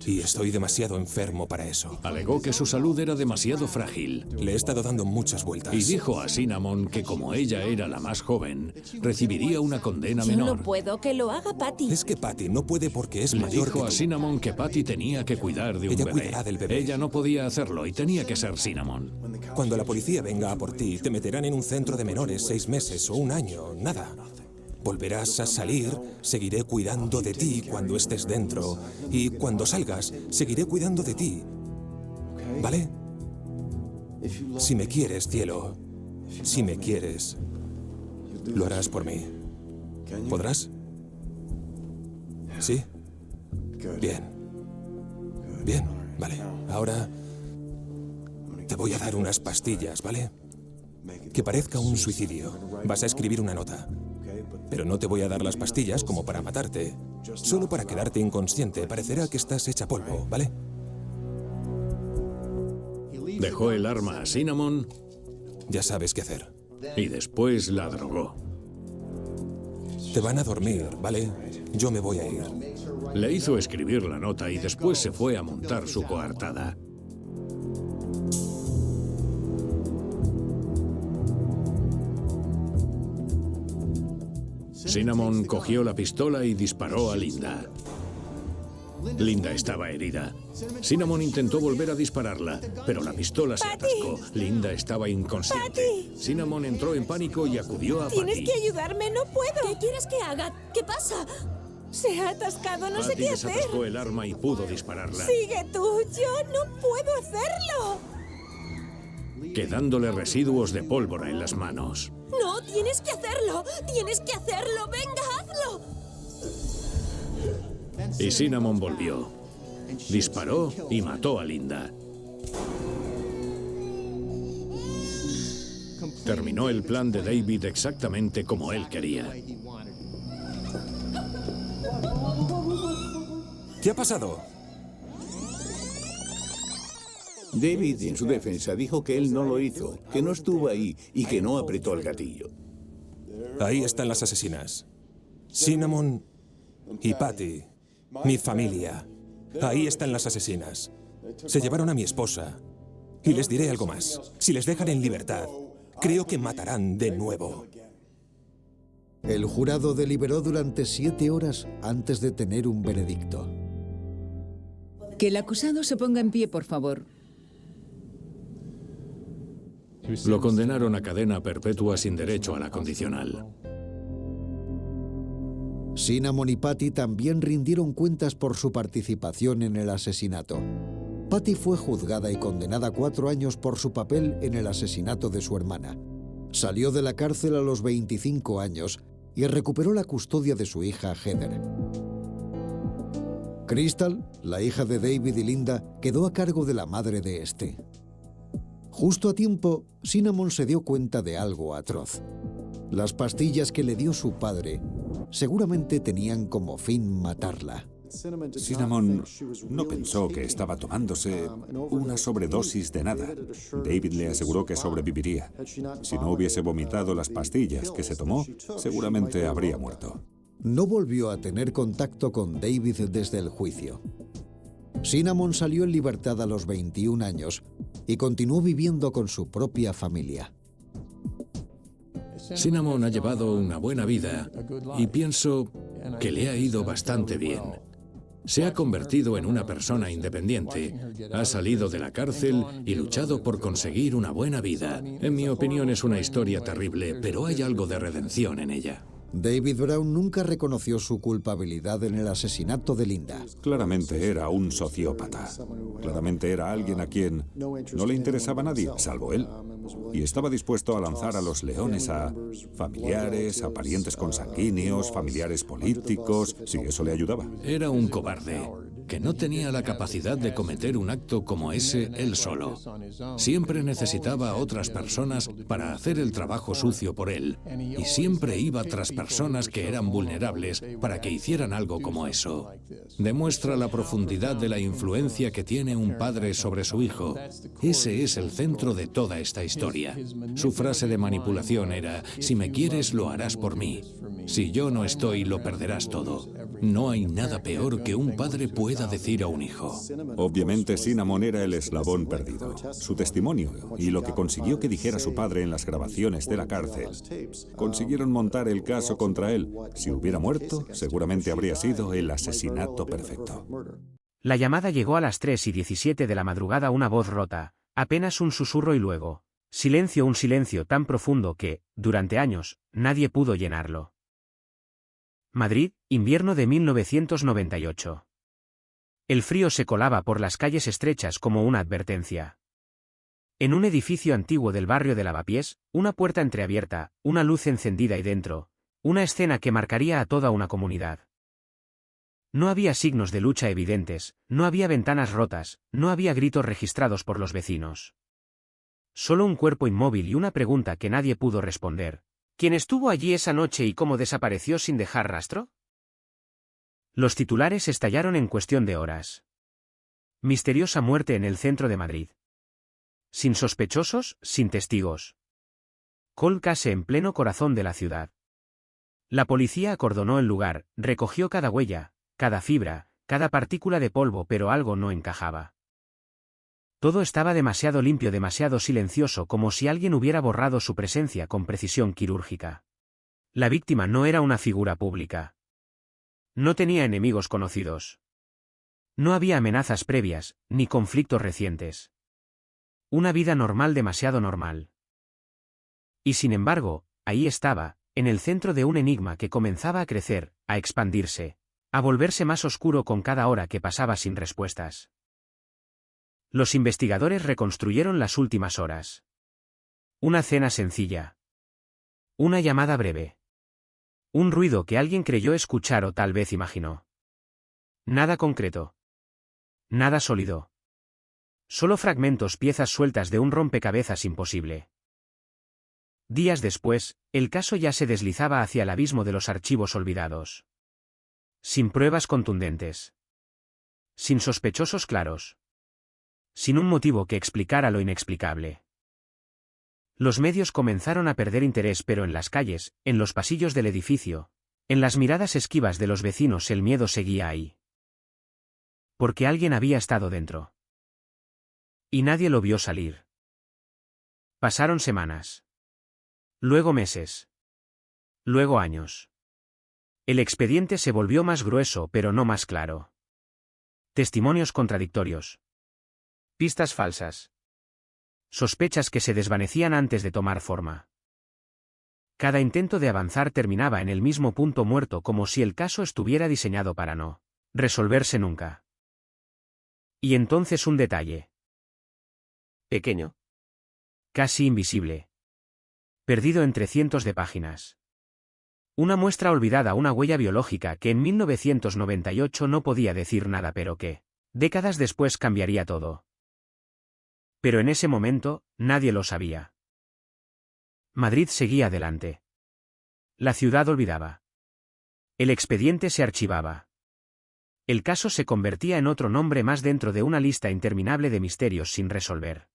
[SPEAKER 2] Y estoy demasiado enfermo para eso.
[SPEAKER 4] Alegó que su salud era demasiado frágil.
[SPEAKER 2] Le he estado dando muchas vueltas.
[SPEAKER 4] Y dijo a Cinnamon que como ella era la más joven, recibiría una condena menor.
[SPEAKER 8] Yo no puedo, que lo haga Patty.
[SPEAKER 2] Es que Patty no puede porque es mayor que tú.
[SPEAKER 4] Dijo a Cinnamon que Patty tenía que cuidar de un
[SPEAKER 2] Ella
[SPEAKER 4] bebé.
[SPEAKER 2] cuidará del bebé.
[SPEAKER 4] Ella no podía hacerlo y tenía que ser Cinnamon.
[SPEAKER 2] Cuando la policía venga a por ti, te meterán en un centro de menores 6 meses o 1 año, nada. Volverás a salir, seguiré cuidando de ti cuando estés dentro. Y cuando salgas, seguiré cuidando de ti. ¿Vale? Si me quieres, cielo, si me quieres, lo harás por mí. ¿Podrás? ¿Sí? Bien. Bien, vale. Ahora te voy a dar unas pastillas, ¿vale? Que parezca un suicidio. Vas a escribir una nota. Pero no te voy a dar las pastillas como para matarte. Solo para quedarte inconsciente. Parecerá que estás hecha polvo, ¿vale?
[SPEAKER 4] Dejó el arma a Cinnamon.
[SPEAKER 2] Ya sabes qué hacer.
[SPEAKER 4] Y después la drogó.
[SPEAKER 2] Te van a dormir, ¿vale? Yo me voy a ir.
[SPEAKER 4] Le hizo escribir la nota y después se fue a montar su coartada. Cinnamon cogió la pistola y disparó a Linda. Linda estaba herida. Cinnamon intentó volver a dispararla, pero la pistola se atascó. Linda estaba inconsciente. Cinnamon entró en pánico y acudió a Patty.
[SPEAKER 9] Tienes que ayudarme, no puedo. ¿Qué quieres que haga? ¿Qué pasa? Se ha atascado, no sé qué hacer.
[SPEAKER 4] Patty desatascó el arma y pudo dispararla,
[SPEAKER 9] Sigue tú, yo no puedo hacerlo.
[SPEAKER 4] quedándole residuos de pólvora en las manos.
[SPEAKER 9] No, tienes que hacerlo. Tienes que hacerlo. Venga, hazlo.
[SPEAKER 4] Y Cinnamon volvió. Disparó y mató a Linda. Terminó el plan de David exactamente como él quería.
[SPEAKER 2] ¿Qué ha pasado?
[SPEAKER 6] David, en su defensa, dijo que él no lo hizo, que no estuvo ahí y que no apretó el gatillo.
[SPEAKER 2] Ahí están las asesinas. Cinnamon y Patty. Mi familia. Ahí están las asesinas. Se llevaron a mi esposa. Y les diré algo más. Si les dejan en libertad, creo que matarán de nuevo.
[SPEAKER 1] El jurado deliberó durante 7 horas antes de tener un veredicto.
[SPEAKER 5] Que el acusado se ponga en pie, por favor.
[SPEAKER 4] Lo condenaron a cadena perpetua sin derecho a la condicional.
[SPEAKER 1] Cinnamon y Patty también rindieron cuentas por su participación en el asesinato. Patty fue juzgada y condenada a 4 años por su papel en el asesinato de su hermana. Salió de la cárcel a los 25 años y recuperó la custodia de su hija Heather. Crystal, la hija de David y Linda, quedó a cargo de la madre de este. Justo a tiempo, Cinnamon se dio cuenta de algo atroz. Las pastillas que le dio su padre seguramente tenían como fin matarla.
[SPEAKER 3] Cinnamon no pensó que estaba tomándose una sobredosis de nada. David le aseguró que sobreviviría. Si no hubiese vomitado las pastillas que se tomó, seguramente habría muerto.
[SPEAKER 1] No volvió a tener contacto con David desde el juicio. Cinnamon salió en libertad a los 21 años y continuó viviendo con su propia familia.
[SPEAKER 4] Cinnamon ha llevado una buena vida y pienso que le ha ido bastante bien. Se ha convertido en una persona independiente, ha salido de la cárcel y luchado por conseguir una buena vida. En mi opinión es una historia terrible, pero hay algo de redención en ella.
[SPEAKER 1] David Brown nunca reconoció su culpabilidad en el asesinato de Linda.
[SPEAKER 3] Claramente era un sociópata. Claramente era alguien a quien no le interesaba a nadie, salvo él. Y estaba dispuesto a lanzar a los leones a familiares, a parientes consanguíneos, familiares políticos, si eso le ayudaba.
[SPEAKER 4] Era un cobarde, que no tenía la capacidad de cometer un acto como ese él solo. Siempre necesitaba a otras personas para hacer el trabajo sucio por él, y siempre iba tras personas que eran vulnerables para que hicieran algo como eso. Demuestra la profundidad de la influencia que tiene un padre sobre su hijo. Ese es el centro de toda esta historia. Su frase de manipulación era: si me quieres, lo harás por mí. Si yo no estoy, lo perderás todo. No hay nada peor que un padre pueda decir a un hijo.
[SPEAKER 3] Obviamente Cinnamon era el eslabón perdido. Su testimonio y lo que consiguió que dijera su padre en las grabaciones de la cárcel consiguieron montar el caso contra él. Si hubiera muerto, seguramente habría sido el asesinato perfecto.
[SPEAKER 11] La llamada llegó a las 3:17 de la madrugada, una voz rota, apenas un susurro y luego silencio, un silencio tan profundo que, durante años, nadie pudo llenarlo. Madrid, invierno de 1998. El frío se colaba por las calles estrechas como una advertencia. En un edificio antiguo del barrio de Lavapiés, una puerta entreabierta, una luz encendida y dentro, una escena que marcaría a toda una comunidad. No había signos de lucha evidentes, no había ventanas rotas, no había gritos registrados por los vecinos. Solo un cuerpo inmóvil y una pregunta que nadie pudo responder. ¿Quién estuvo allí esa noche y cómo desapareció sin dejar rastro? Los titulares estallaron en cuestión de horas. Misteriosa muerte en el centro de Madrid. Sin sospechosos, sin testigos. Cold Case en pleno corazón de la ciudad. La policía acordonó el lugar, recogió cada huella, cada fibra, cada partícula de polvo, pero algo no encajaba. Todo estaba demasiado limpio, demasiado silencioso, como si alguien hubiera borrado su presencia con precisión quirúrgica. La víctima no era una figura pública. No tenía enemigos conocidos. No había amenazas previas, ni conflictos recientes. Una vida normal, demasiado normal. Y sin embargo, ahí estaba, en el centro de un enigma que comenzaba a crecer, a expandirse, a volverse más oscuro con cada hora que pasaba sin respuestas. Los investigadores reconstruyeron las últimas horas. Una cena sencilla. Una llamada breve. Un ruido que alguien creyó escuchar o tal vez imaginó. Nada concreto. Nada sólido. Solo fragmentos, piezas sueltas de un rompecabezas imposible. Días después, el caso ya se deslizaba hacia el abismo de los archivos olvidados. Sin pruebas contundentes. Sin sospechosos claros. Sin un motivo que explicara lo inexplicable. Los medios comenzaron a perder interés, pero en las calles, en los pasillos del edificio, en las miradas esquivas de los vecinos, el miedo seguía ahí. Porque alguien había estado dentro. Y nadie lo vio salir. Pasaron semanas. Luego meses. Luego años. El expediente se volvió más grueso, pero no más claro. Testimonios contradictorios. Pistas falsas. Sospechas que se desvanecían antes de tomar forma. Cada intento de avanzar terminaba en el mismo punto muerto, como si el caso estuviera diseñado para no resolverse nunca. Y entonces un detalle. Pequeño. Casi invisible. Perdido entre cientos de páginas. Una muestra olvidada, una huella biológica que en 1998 no podía decir nada, pero que, décadas después, cambiaría todo. Pero en ese momento, nadie lo sabía. Madrid seguía adelante. La ciudad olvidaba. El expediente se archivaba. El caso se convertía en otro nombre más dentro de una lista interminable de misterios sin resolver.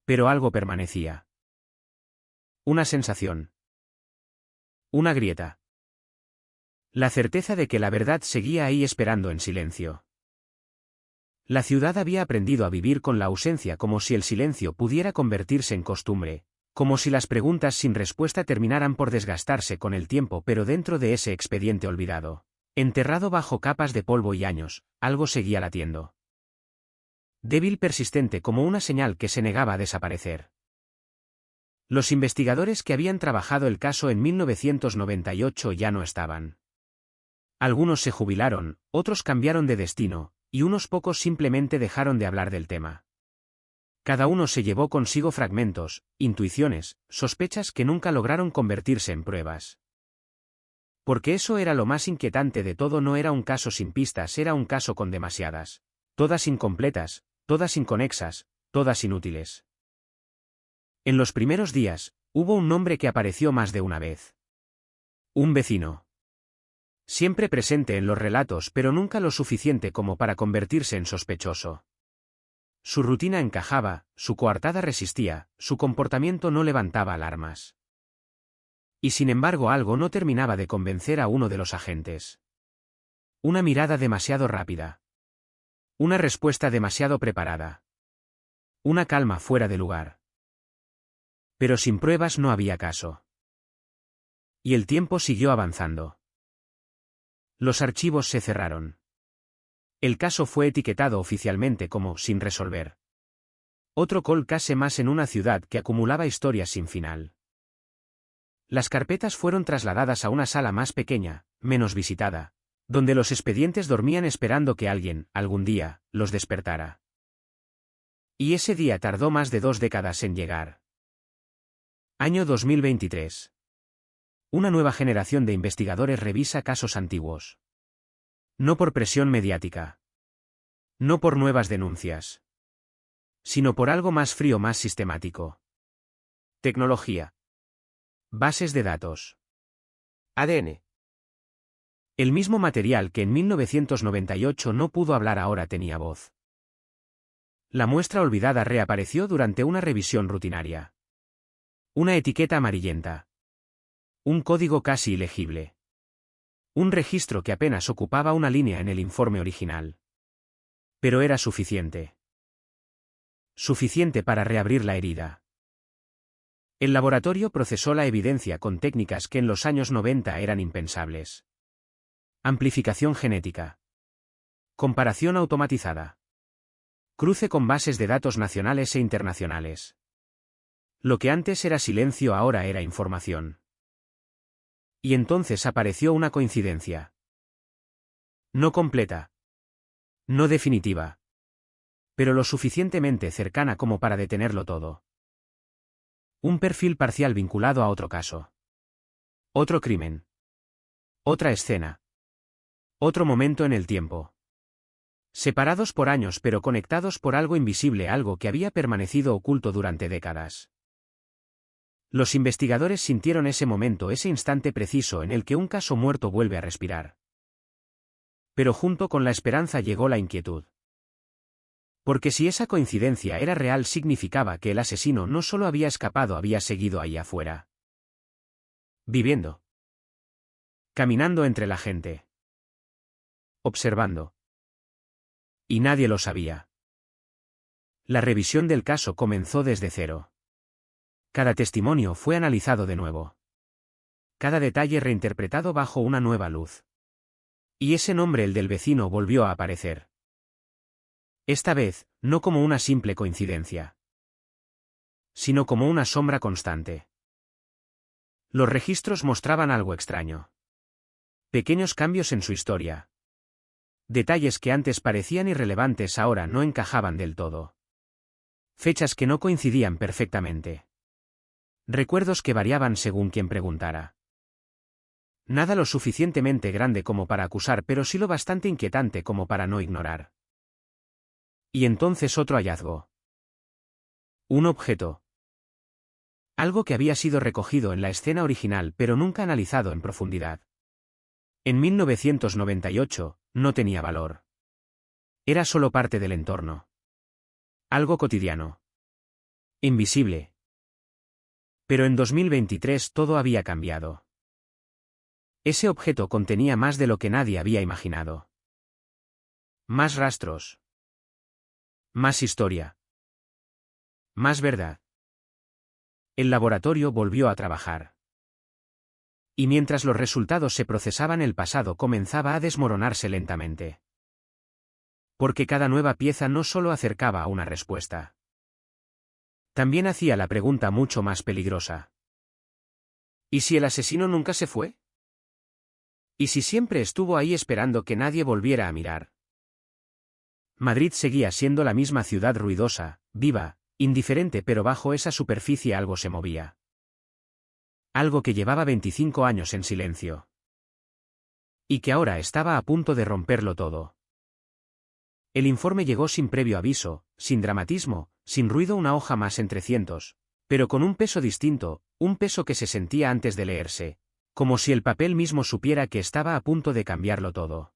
[SPEAKER 11] Pero algo permanecía. Una sensación. Una grieta. La certeza de que la verdad seguía ahí esperando en silencio. La ciudad había aprendido a vivir con la ausencia, como si el silencio pudiera convertirse en costumbre, como si las preguntas sin respuesta terminaran por desgastarse con el tiempo, pero dentro de ese expediente olvidado, enterrado bajo capas de polvo y años, algo seguía latiendo. Débil, persistente, como una señal que se negaba a desaparecer. Los investigadores que habían trabajado el caso en 1998 ya no estaban. Algunos se jubilaron, otros cambiaron de destino, y unos pocos simplemente dejaron de hablar del tema. Cada uno se llevó consigo fragmentos, intuiciones, sospechas que nunca lograron convertirse en pruebas. Porque eso era lo más inquietante de todo, no era un caso sin pistas, era un caso con demasiadas. Todas incompletas, todas inconexas, todas inútiles. En los primeros días, hubo un nombre que apareció más de una vez. Un vecino. Siempre presente en los relatos, pero nunca lo suficiente como para convertirse en sospechoso. Su rutina encajaba, su coartada resistía, su comportamiento no levantaba alarmas. Y sin embargo algo no terminaba de convencer a uno de los agentes. Una mirada demasiado rápida. Una respuesta demasiado preparada. Una calma fuera de lugar. Pero sin pruebas no había caso. Y el tiempo siguió avanzando. Los archivos se cerraron. El caso fue etiquetado oficialmente como sin resolver. Otro cold case más en una ciudad que acumulaba historias sin final. Las carpetas fueron trasladadas a una sala más pequeña, menos visitada, donde los expedientes dormían esperando que alguien, algún día, los despertara. Y ese día tardó más de 2 décadas en llegar. Año 2023. Una nueva generación de investigadores revisa casos antiguos. No por presión mediática. No por nuevas denuncias. Sino por algo más frío, más sistemático. Tecnología. Bases de datos. ADN. El mismo material que en 1998 no pudo hablar ahora tenía voz. La muestra olvidada reapareció durante una revisión rutinaria. Una etiqueta amarillenta. Un código casi ilegible. Un registro que apenas ocupaba una línea en el informe original. Pero era suficiente. Suficiente para reabrir la herida. El laboratorio procesó la evidencia con técnicas que en los años 90 eran impensables. Amplificación genética. Comparación automatizada. Cruce con bases de datos nacionales e internacionales. Lo que antes era silencio ahora era información. Y entonces apareció una coincidencia. No completa. No definitiva. Pero lo suficientemente cercana como para detenerlo todo. Un perfil parcial vinculado a otro caso. Otro crimen. Otra escena. Otro momento en el tiempo. Separados por años pero conectados por algo invisible, algo que había permanecido oculto durante décadas. Los investigadores sintieron ese momento, ese instante preciso en el que un caso muerto vuelve a respirar. Pero junto con la esperanza llegó la inquietud. Porque si esa coincidencia era real significaba que el asesino no solo había escapado, había seguido ahí afuera. Viviendo. Caminando entre la gente. Observando. Y nadie lo sabía. La revisión del caso comenzó desde cero. Cada testimonio fue analizado de nuevo. Cada detalle reinterpretado bajo una nueva luz. Y ese nombre, el del vecino, volvió a aparecer. Esta vez, no como una simple coincidencia, sino como una sombra constante. Los registros mostraban algo extraño. Pequeños cambios en su historia. Detalles que antes parecían irrelevantes ahora no encajaban del todo. Fechas que no coincidían perfectamente. Recuerdos que variaban según quien preguntara. Nada lo suficientemente grande como para acusar, pero sí lo bastante inquietante como para no ignorar. Y entonces otro hallazgo. Un objeto. Algo que había sido recogido en la escena original pero nunca analizado en profundidad. En 1998, no tenía valor. Era solo parte del entorno. Algo cotidiano. Invisible. Pero en 2023 todo había cambiado. Ese objeto contenía más de lo que nadie había imaginado. Más rastros. Más historia. Más verdad. El laboratorio volvió a trabajar. Y mientras los resultados se procesaban, el pasado comenzaba a desmoronarse lentamente. Porque cada nueva pieza no solo acercaba a una respuesta. También hacía la pregunta mucho más peligrosa. ¿Y si el asesino nunca se fue? ¿Y si siempre estuvo ahí esperando que nadie volviera a mirar? Madrid seguía siendo la misma ciudad, ruidosa, viva, indiferente, pero bajo esa superficie algo se movía. Algo que llevaba 25 años en silencio. Y que ahora estaba a punto de romperlo todo. El informe llegó sin previo aviso, sin dramatismo, sin ruido, una hoja más entre cientos, pero con un peso distinto, un peso que se sentía antes de leerse, como si el papel mismo supiera que estaba a punto de cambiarlo todo.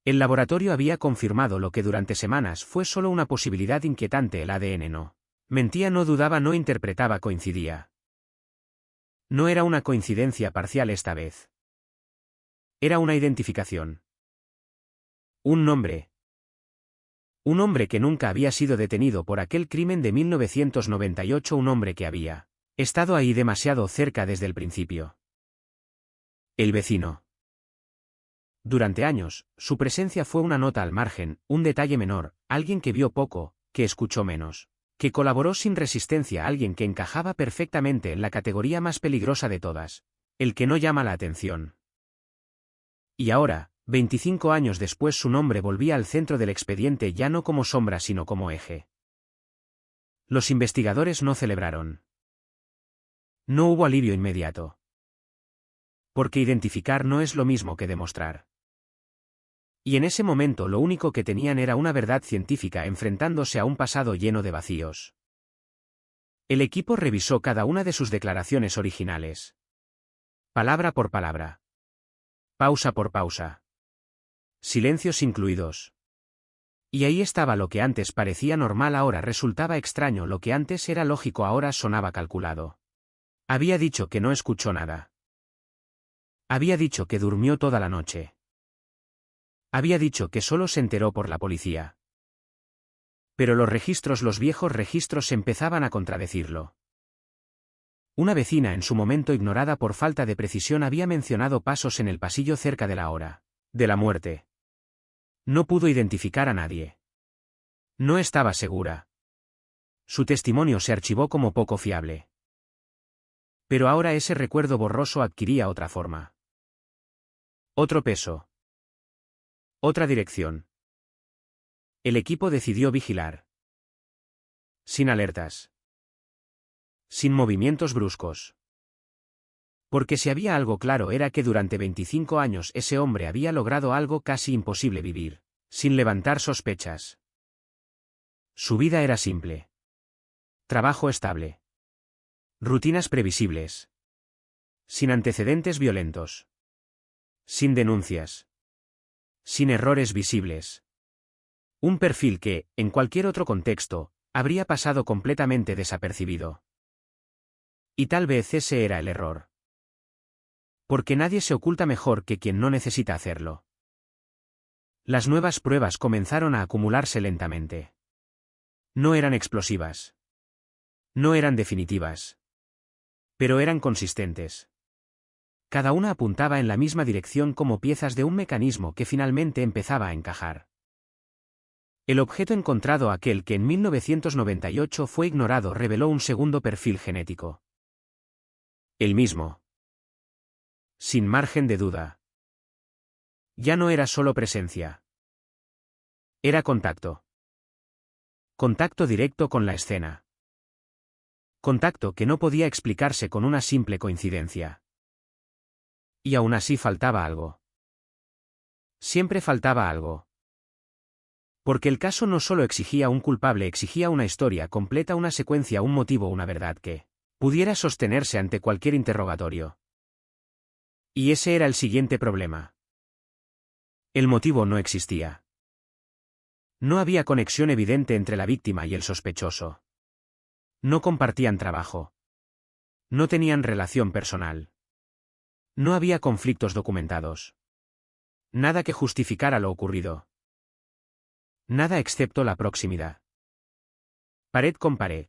[SPEAKER 11] El laboratorio había confirmado lo que durante semanas fue solo una posibilidad inquietante: el ADN no mentía, no dudaba, no interpretaba, coincidía. No era una coincidencia parcial esta vez. Era una identificación. Un nombre. Un hombre que nunca había sido detenido por aquel crimen de 1998, un hombre que había estado ahí demasiado cerca desde el principio. El vecino. Durante años, su presencia fue una nota al margen, un detalle menor, alguien que vio poco, que escuchó menos, que colaboró sin resistencia, alguien que encajaba perfectamente en la categoría más peligrosa de todas, el que no llama la atención. Y ahora, 25 años después, su nombre volvía al centro del expediente, ya no como sombra sino como eje. Los investigadores no celebraron. No hubo alivio inmediato. Porque identificar no es lo mismo que demostrar. Y en ese momento lo único que tenían era una verdad científica enfrentándose a un pasado lleno de vacíos. El equipo revisó cada una de sus declaraciones originales. Palabra por palabra. Pausa por pausa. Silencios incluidos. Y ahí estaba lo que antes parecía normal, ahora resultaba extraño, lo que antes era lógico ahora sonaba calculado. Había dicho que no escuchó nada. Había dicho que durmió toda la noche. Había dicho que solo se enteró por la policía. Pero los registros, los viejos registros, empezaban a contradecirlo. Una vecina, en su momento ignorada por falta de precisión, había mencionado pasos en el pasillo cerca de la hora de la muerte. No pudo identificar a nadie. No estaba segura. Su testimonio se archivó como poco fiable. Pero ahora ese recuerdo borroso adquiría otra forma. Otro peso. Otra dirección. El equipo decidió vigilar. Sin alertas. Sin movimientos bruscos. Porque si había algo claro era que durante 25 años ese hombre había logrado algo casi imposible: vivir sin levantar sospechas. Su vida era simple. Trabajo estable. Rutinas previsibles. Sin antecedentes violentos. Sin denuncias. Sin errores visibles. Un perfil que, en cualquier otro contexto, habría pasado completamente desapercibido. Y tal vez ese era el error. Porque nadie se oculta mejor que quien no necesita hacerlo. Las nuevas pruebas comenzaron a acumularse lentamente. No eran explosivas. No eran definitivas. Pero eran consistentes. Cada una apuntaba en la misma dirección como piezas de un mecanismo que finalmente empezaba a encajar. El objeto encontrado, aquel que en 1998 fue ignorado, reveló un segundo perfil genético. El mismo. Sin margen de duda. Ya no era solo presencia. Era contacto. Contacto directo con la escena. Contacto que no podía explicarse con una simple coincidencia. Y aún así faltaba algo. Siempre faltaba algo. Porque el caso no solo exigía un culpable, exigía una historia completa, una secuencia, un motivo, una verdad que pudiera sostenerse ante cualquier interrogatorio. Y ese era el siguiente problema. El motivo no existía. No había conexión evidente entre la víctima y el sospechoso. No compartían trabajo. No tenían relación personal. No había conflictos documentados. Nada que justificara lo ocurrido. Nada excepto la proximidad. Pared con pared.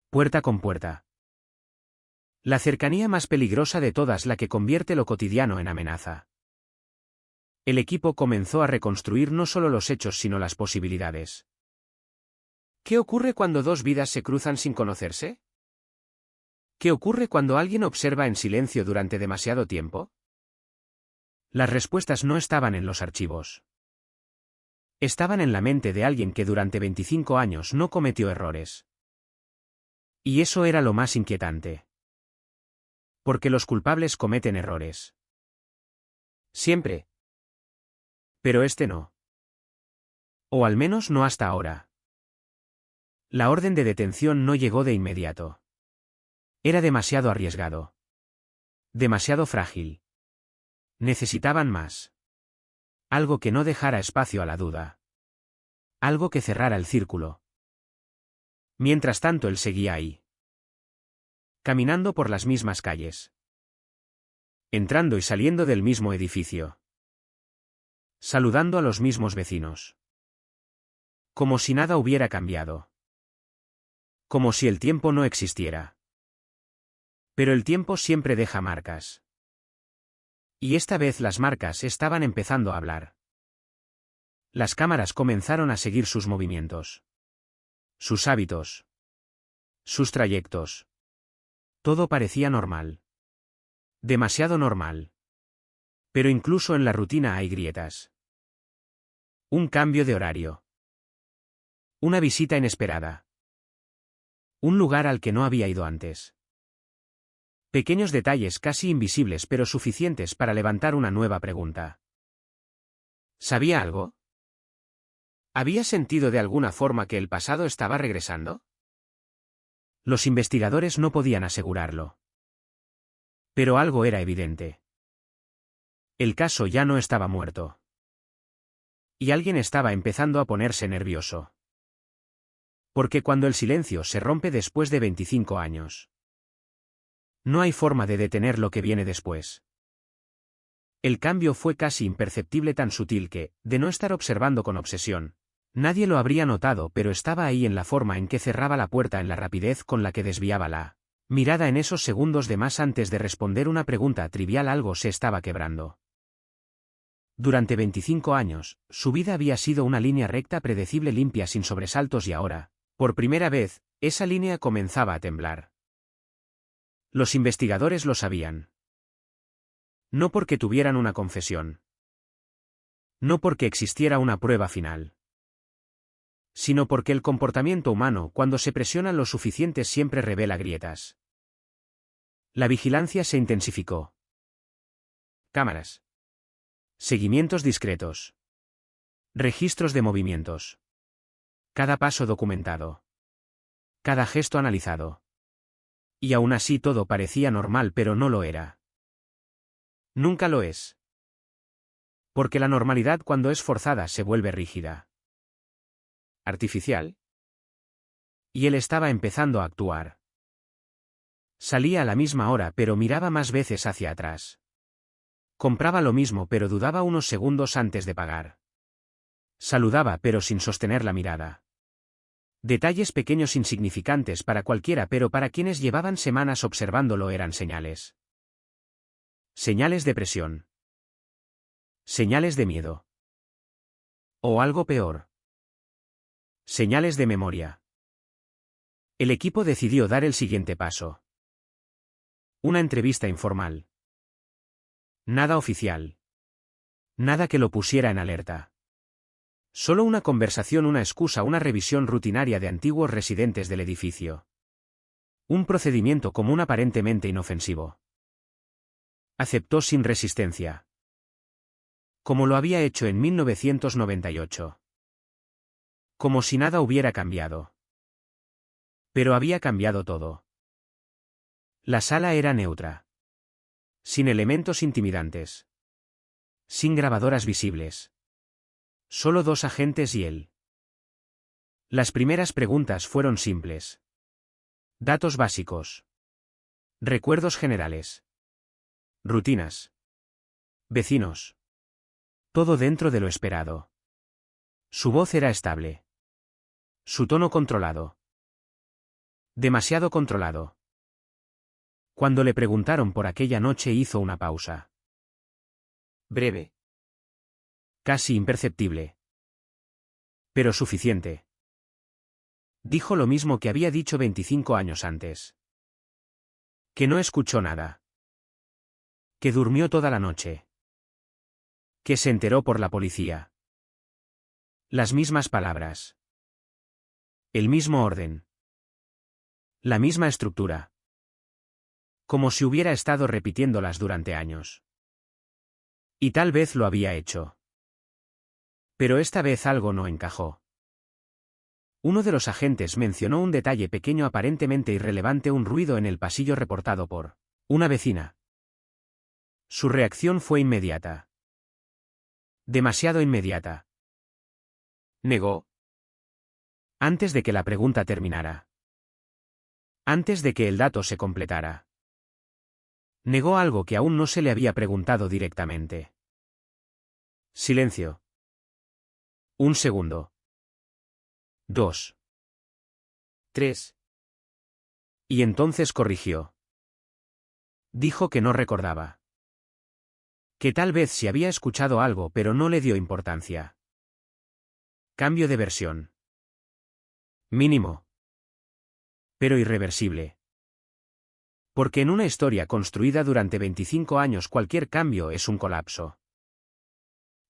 [SPEAKER 11] Puerta con puerta. La cercanía más peligrosa de todas, la que convierte lo cotidiano en amenaza. El equipo comenzó a reconstruir no solo los hechos sino las posibilidades. ¿Qué ocurre cuando dos vidas se cruzan sin conocerse? ¿Qué ocurre cuando alguien observa en silencio durante demasiado tiempo? Las respuestas no estaban en los archivos. Estaban en la mente de alguien que durante 25 años no cometió errores. Y eso era lo más inquietante. Porque los culpables cometen errores. Siempre. Pero este no. O al menos no hasta ahora. La orden de detención no llegó de inmediato. Era demasiado arriesgado. Demasiado frágil. Necesitaban más. Algo que no dejara espacio a la duda. Algo que cerrara el círculo. Mientras tanto él seguía ahí. Caminando por las mismas calles. Entrando y saliendo del mismo edificio. Saludando a los mismos vecinos. Como si nada hubiera cambiado. Como si el tiempo no existiera. Pero el tiempo siempre deja marcas. Y esta vez las marcas estaban empezando a hablar. Las cámaras comenzaron a seguir sus movimientos. Sus hábitos. Sus trayectos. Todo parecía normal. Demasiado normal. Pero incluso en la rutina hay grietas. Un cambio de horario. Una visita inesperada. Un lugar al que no había ido antes. Pequeños detalles casi invisibles pero suficientes para levantar una nueva pregunta. ¿Sabía algo? ¿Había sentido de alguna forma que el pasado estaba regresando? Los investigadores no podían asegurarlo. Pero algo era evidente. El caso ya no estaba muerto. Y alguien estaba empezando a ponerse nervioso. Porque cuando el silencio se rompe después de 25 años, no hay forma de detener lo que viene después. El cambio fue casi imperceptible, tan sutil que, de no estar observando con obsesión, nadie lo habría notado, pero estaba ahí en la forma en que cerraba la puerta, en la rapidez con la que desviaba la mirada en esos segundos de más antes de responder una pregunta trivial. Algo se estaba quebrando. Durante 25 años, su vida había sido una línea recta, predecible, limpia, sin sobresaltos, y ahora, por primera vez, esa línea comenzaba a temblar. Los investigadores lo sabían. No porque tuvieran una confesión. No porque existiera una prueba final. Sino porque el comportamiento humano, cuando se presiona lo suficiente, siempre revela grietas. La vigilancia se intensificó. Cámaras. Seguimientos discretos. Registros de movimientos. Cada paso documentado. Cada gesto analizado. Y aún así todo parecía normal, pero no lo era. Nunca lo es. Porque la normalidad, cuando es forzada, se vuelve rígida. Artificial. Y él estaba empezando a actuar. Salía a la misma hora, pero miraba más veces hacia atrás. Compraba lo mismo, pero dudaba unos segundos antes de pagar. Saludaba, pero sin sostener la mirada. Detalles pequeños, insignificantes para cualquiera, pero para quienes llevaban semanas observándolo eran señales. Señales de presión. Señales de miedo. O algo peor. Señales de memoria. El equipo decidió dar el siguiente paso. Una entrevista informal. Nada oficial. Nada que lo pusiera en alerta. Solo una conversación, una excusa, una revisión rutinaria de antiguos residentes del edificio. Un procedimiento común, aparentemente inofensivo. Aceptó sin resistencia. Como lo había hecho en 1998. Como si nada hubiera cambiado. Pero había cambiado todo. La sala era neutra. Sin elementos intimidantes. Sin grabadoras visibles. Solo dos agentes y él. Las primeras preguntas fueron simples. Datos básicos. Recuerdos generales. Rutinas. Vecinos. Todo dentro de lo esperado. Su voz era estable. Su tono controlado. Demasiado controlado. Cuando le preguntaron por aquella noche, hizo una pausa. Breve. Casi imperceptible. Pero suficiente. Dijo lo mismo que había dicho 25 años antes. Que no escuchó nada. Que durmió toda la noche. Que se enteró por la policía. Las mismas palabras. El mismo orden. La misma estructura. Como si hubiera estado repitiéndolas durante años. Y tal vez lo había hecho. Pero esta vez algo no encajó. Uno de los agentes mencionó un detalle pequeño, aparentemente irrelevante, un ruido en el pasillo reportado por una vecina. Su reacción fue inmediata. Demasiado inmediata. Negó. Antes de que la pregunta terminara. Antes de que el dato se completara. Negó algo que aún no se le había preguntado directamente. Silencio. Un segundo. 2. 3. Y entonces corrigió. Dijo que no recordaba. Que tal vez sí había escuchado algo, pero no le dio importancia. Cambio de versión. Mínimo. Pero irreversible. Porque en una historia construida durante 25 años cualquier cambio es un colapso.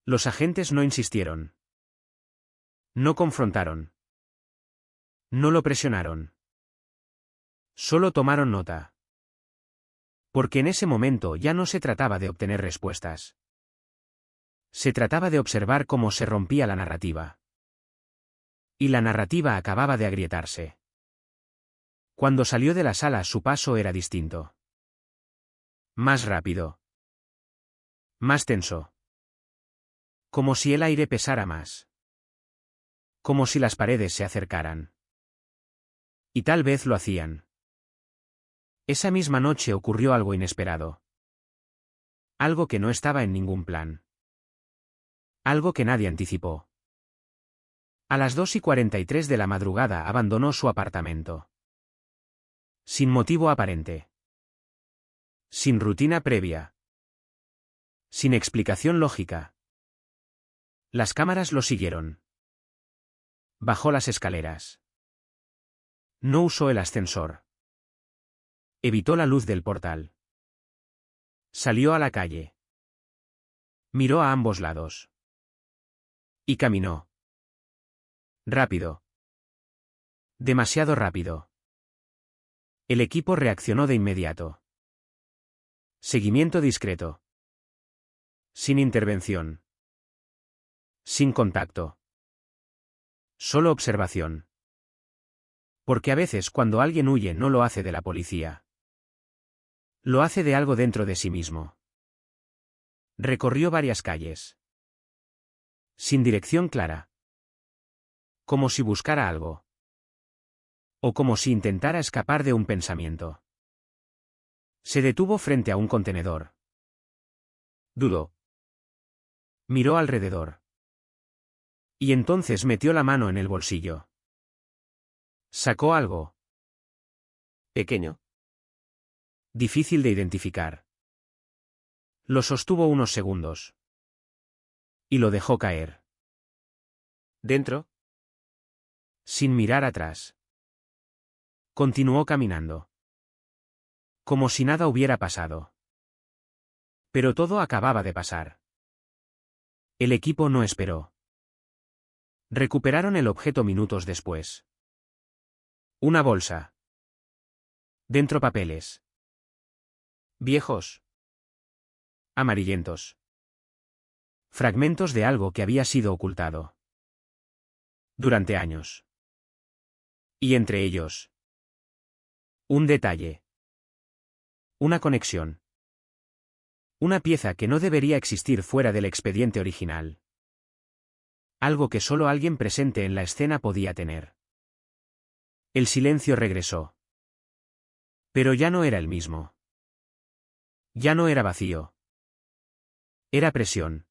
[SPEAKER 11] Los agentes no insistieron. No confrontaron. No lo presionaron. Solo tomaron nota. Porque en ese momento ya no se trataba de obtener respuestas. Se trataba de observar cómo se rompía la narrativa. Y la narrativa acababa de agrietarse. Cuando salió de la sala, su paso era distinto. Más rápido. Más tenso. Como si el aire pesara más. Como si las paredes se acercaran. Y tal vez lo hacían. Esa misma noche ocurrió algo inesperado. Algo que no estaba en ningún plan. Algo que nadie anticipó. A las 2:43 de la madrugada abandonó su apartamento. Sin motivo aparente. Sin rutina previa. Sin explicación lógica. Las cámaras lo siguieron. Bajó las escaleras. No usó el ascensor. Evitó la luz del portal. Salió a la calle. Miró a ambos lados. Y caminó. Rápido. Demasiado rápido. El equipo reaccionó de inmediato. Seguimiento discreto. Sin intervención. Sin contacto. Solo observación. Porque a veces cuando alguien huye no lo hace de la policía. Lo hace de algo dentro de sí mismo. Recorrió varias calles. Sin dirección clara. Como si buscara algo. O como si intentara escapar de un pensamiento. Se detuvo frente a un contenedor. Dudó. Miró alrededor. Y entonces metió la mano en el bolsillo. Sacó algo. Pequeño. Difícil de identificar. Lo sostuvo unos segundos. Y lo dejó caer. ¿Dentro? Sin mirar atrás. Continuó caminando. Como si nada hubiera pasado. Pero todo acababa de pasar. El equipo no esperó. Recuperaron el objeto minutos después. Una bolsa. Dentro papeles. Viejos. Amarillentos. Fragmentos de algo que había sido ocultado. Durante años. Y entre ellos. Un detalle. Una conexión. Una pieza que no debería existir fuera del expediente original. Algo que solo alguien presente en la escena podía tener. El silencio regresó. Pero ya no era el mismo. Ya no era vacío. Era presión.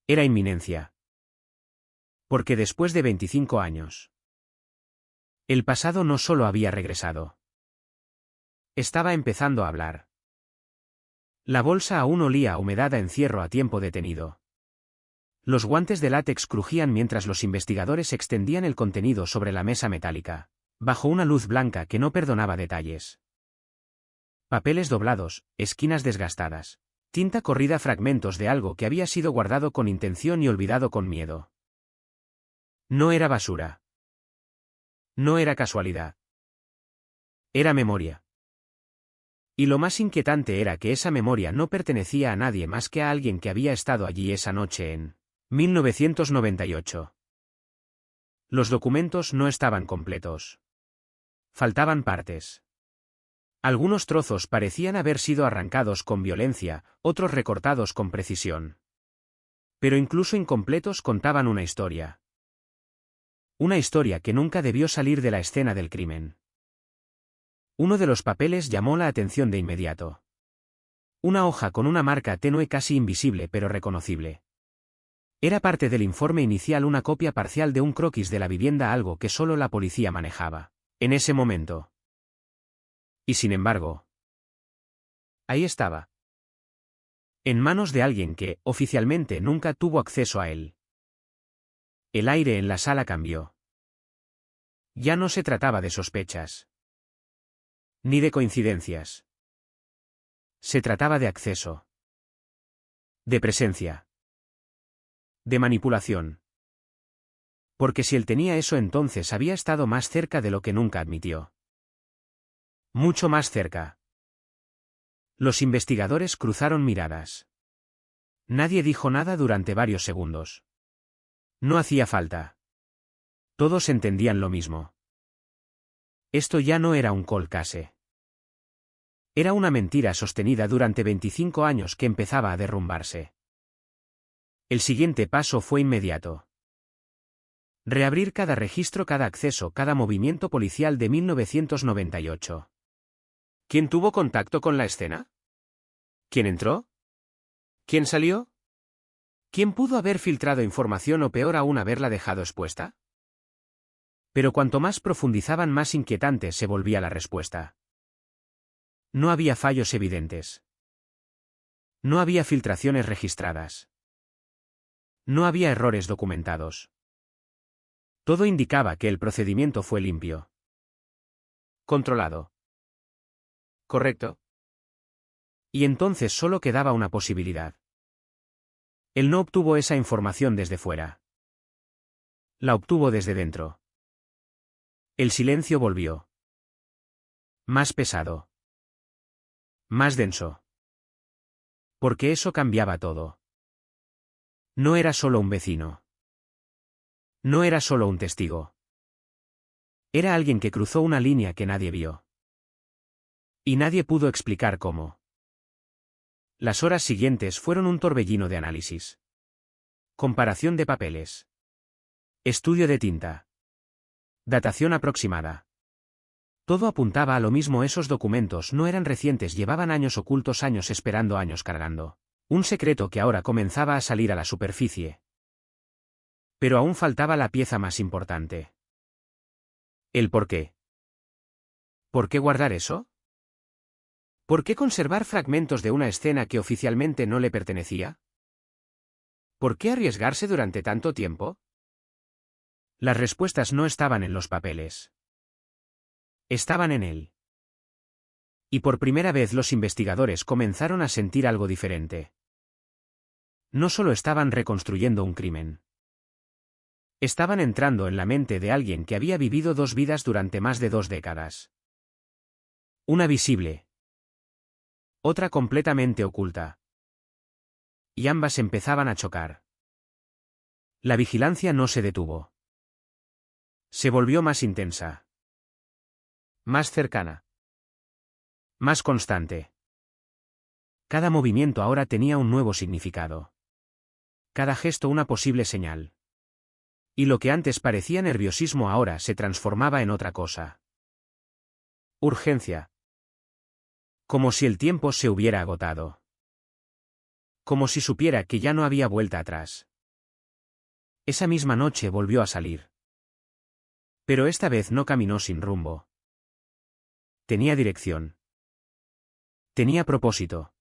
[SPEAKER 11] Era inminencia. Porque después de 25 años. El pasado no solo había regresado. Estaba empezando a hablar. La bolsa aún olía a humedad a encierro a tiempo detenido. Los guantes de látex crujían mientras los investigadores extendían el contenido sobre la mesa metálica, bajo una luz blanca que no perdonaba detalles. Papeles doblados, esquinas desgastadas, tinta corrida, fragmentos de algo que había sido guardado con intención y olvidado con miedo. No era basura. No era casualidad. Era memoria. Y lo más inquietante era que esa memoria no pertenecía a nadie más que a alguien que había estado allí esa noche en 1998. Los documentos no estaban completos. Faltaban partes. Algunos trozos parecían haber sido arrancados con violencia, otros recortados con precisión. Pero incluso incompletos contaban una historia. Una historia que nunca debió salir de la escena del crimen. Uno de los papeles llamó la atención de inmediato. Una hoja con una marca tenue casi invisible pero reconocible. Era parte del informe inicial, una copia parcial de un croquis de la vivienda, algo que solo la policía manejaba en ese momento. Y sin embargo, ahí estaba. En manos de alguien que, oficialmente, nunca tuvo acceso a él. El aire en la sala cambió. Ya no se trataba de sospechas. Ni de coincidencias. Se trataba de acceso. De presencia. De manipulación. Porque si él tenía eso, entonces había estado más cerca de lo que nunca admitió. Mucho más cerca. Los investigadores cruzaron miradas. Nadie dijo nada durante varios segundos. No hacía falta. Todos entendían lo mismo. Esto ya no era un cold case. Era una mentira sostenida durante 25 años que empezaba a derrumbarse. El siguiente paso fue inmediato. Reabrir cada registro, cada acceso, cada movimiento policial de 1998. ¿Quién tuvo contacto con la escena? ¿Quién entró? ¿Quién salió? ¿Quién pudo haber filtrado información o peor aún haberla dejado expuesta? Pero cuanto más profundizaban, más inquietante se volvía la respuesta. No había fallos evidentes. No había filtraciones registradas. No había errores documentados. Todo indicaba que el procedimiento fue limpio. Controlado. ¿Correcto? Y entonces solo quedaba una posibilidad. Él no obtuvo esa información desde fuera. La obtuvo desde dentro. El silencio volvió. Más pesado. Más denso. Porque eso cambiaba todo. No era solo un vecino. No era solo un testigo. Era alguien que cruzó una línea que nadie vio. Y nadie pudo explicar cómo. Las horas siguientes fueron un torbellino de análisis. Comparación de papeles. Estudio de tinta. Datación aproximada. Todo apuntaba a lo mismo. Esos documentos no eran recientes, llevaban años ocultos, años esperando, años cargando. Un secreto que ahora comenzaba a salir a la superficie. Pero aún faltaba la pieza más importante. ¿El por qué? ¿Por qué guardar eso? ¿Por qué conservar fragmentos de una escena que oficialmente no le pertenecía? ¿Por qué arriesgarse durante tanto tiempo? Las respuestas no estaban en los papeles. Estaban en él. Y por primera vez los investigadores comenzaron a sentir algo diferente. No solo estaban reconstruyendo un crimen. Estaban entrando en la mente de alguien que había vivido dos vidas durante más de 2 décadas. Una visible. Otra completamente oculta. Y ambas empezaban a chocar. La vigilancia no se detuvo. Se volvió más intensa. Más cercana. Más constante. Cada movimiento ahora tenía un nuevo significado. Cada gesto una posible señal. Y lo que antes parecía nerviosismo ahora se transformaba en otra cosa. Urgencia. Como si el tiempo se hubiera agotado. Como si supiera que ya no había vuelta atrás. Esa misma noche volvió a salir. Pero esta vez no caminó sin rumbo. Tenía dirección. Tenía propósito.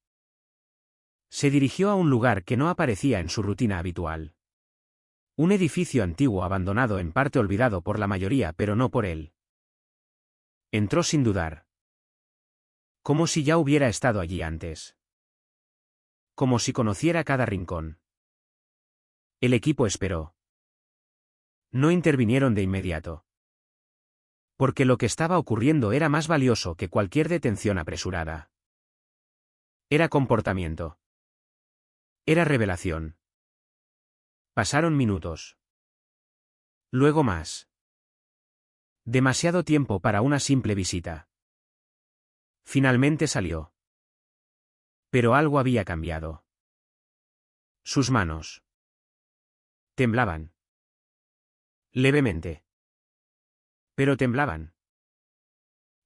[SPEAKER 11] Se dirigió a un lugar que no aparecía en su rutina habitual. Un edificio antiguo abandonado, en parte olvidado por la mayoría, pero no por él. Entró sin dudar. Como si ya hubiera estado allí antes. Como si conociera cada rincón. El equipo esperó. No intervinieron de inmediato. Porque lo que estaba ocurriendo era más valioso que cualquier detención apresurada. Era comportamiento. Era revelación. Pasaron minutos. Luego más. Demasiado tiempo para una simple visita. Finalmente salió. Pero algo había cambiado. Sus manos. Temblaban. Levemente. Pero temblaban.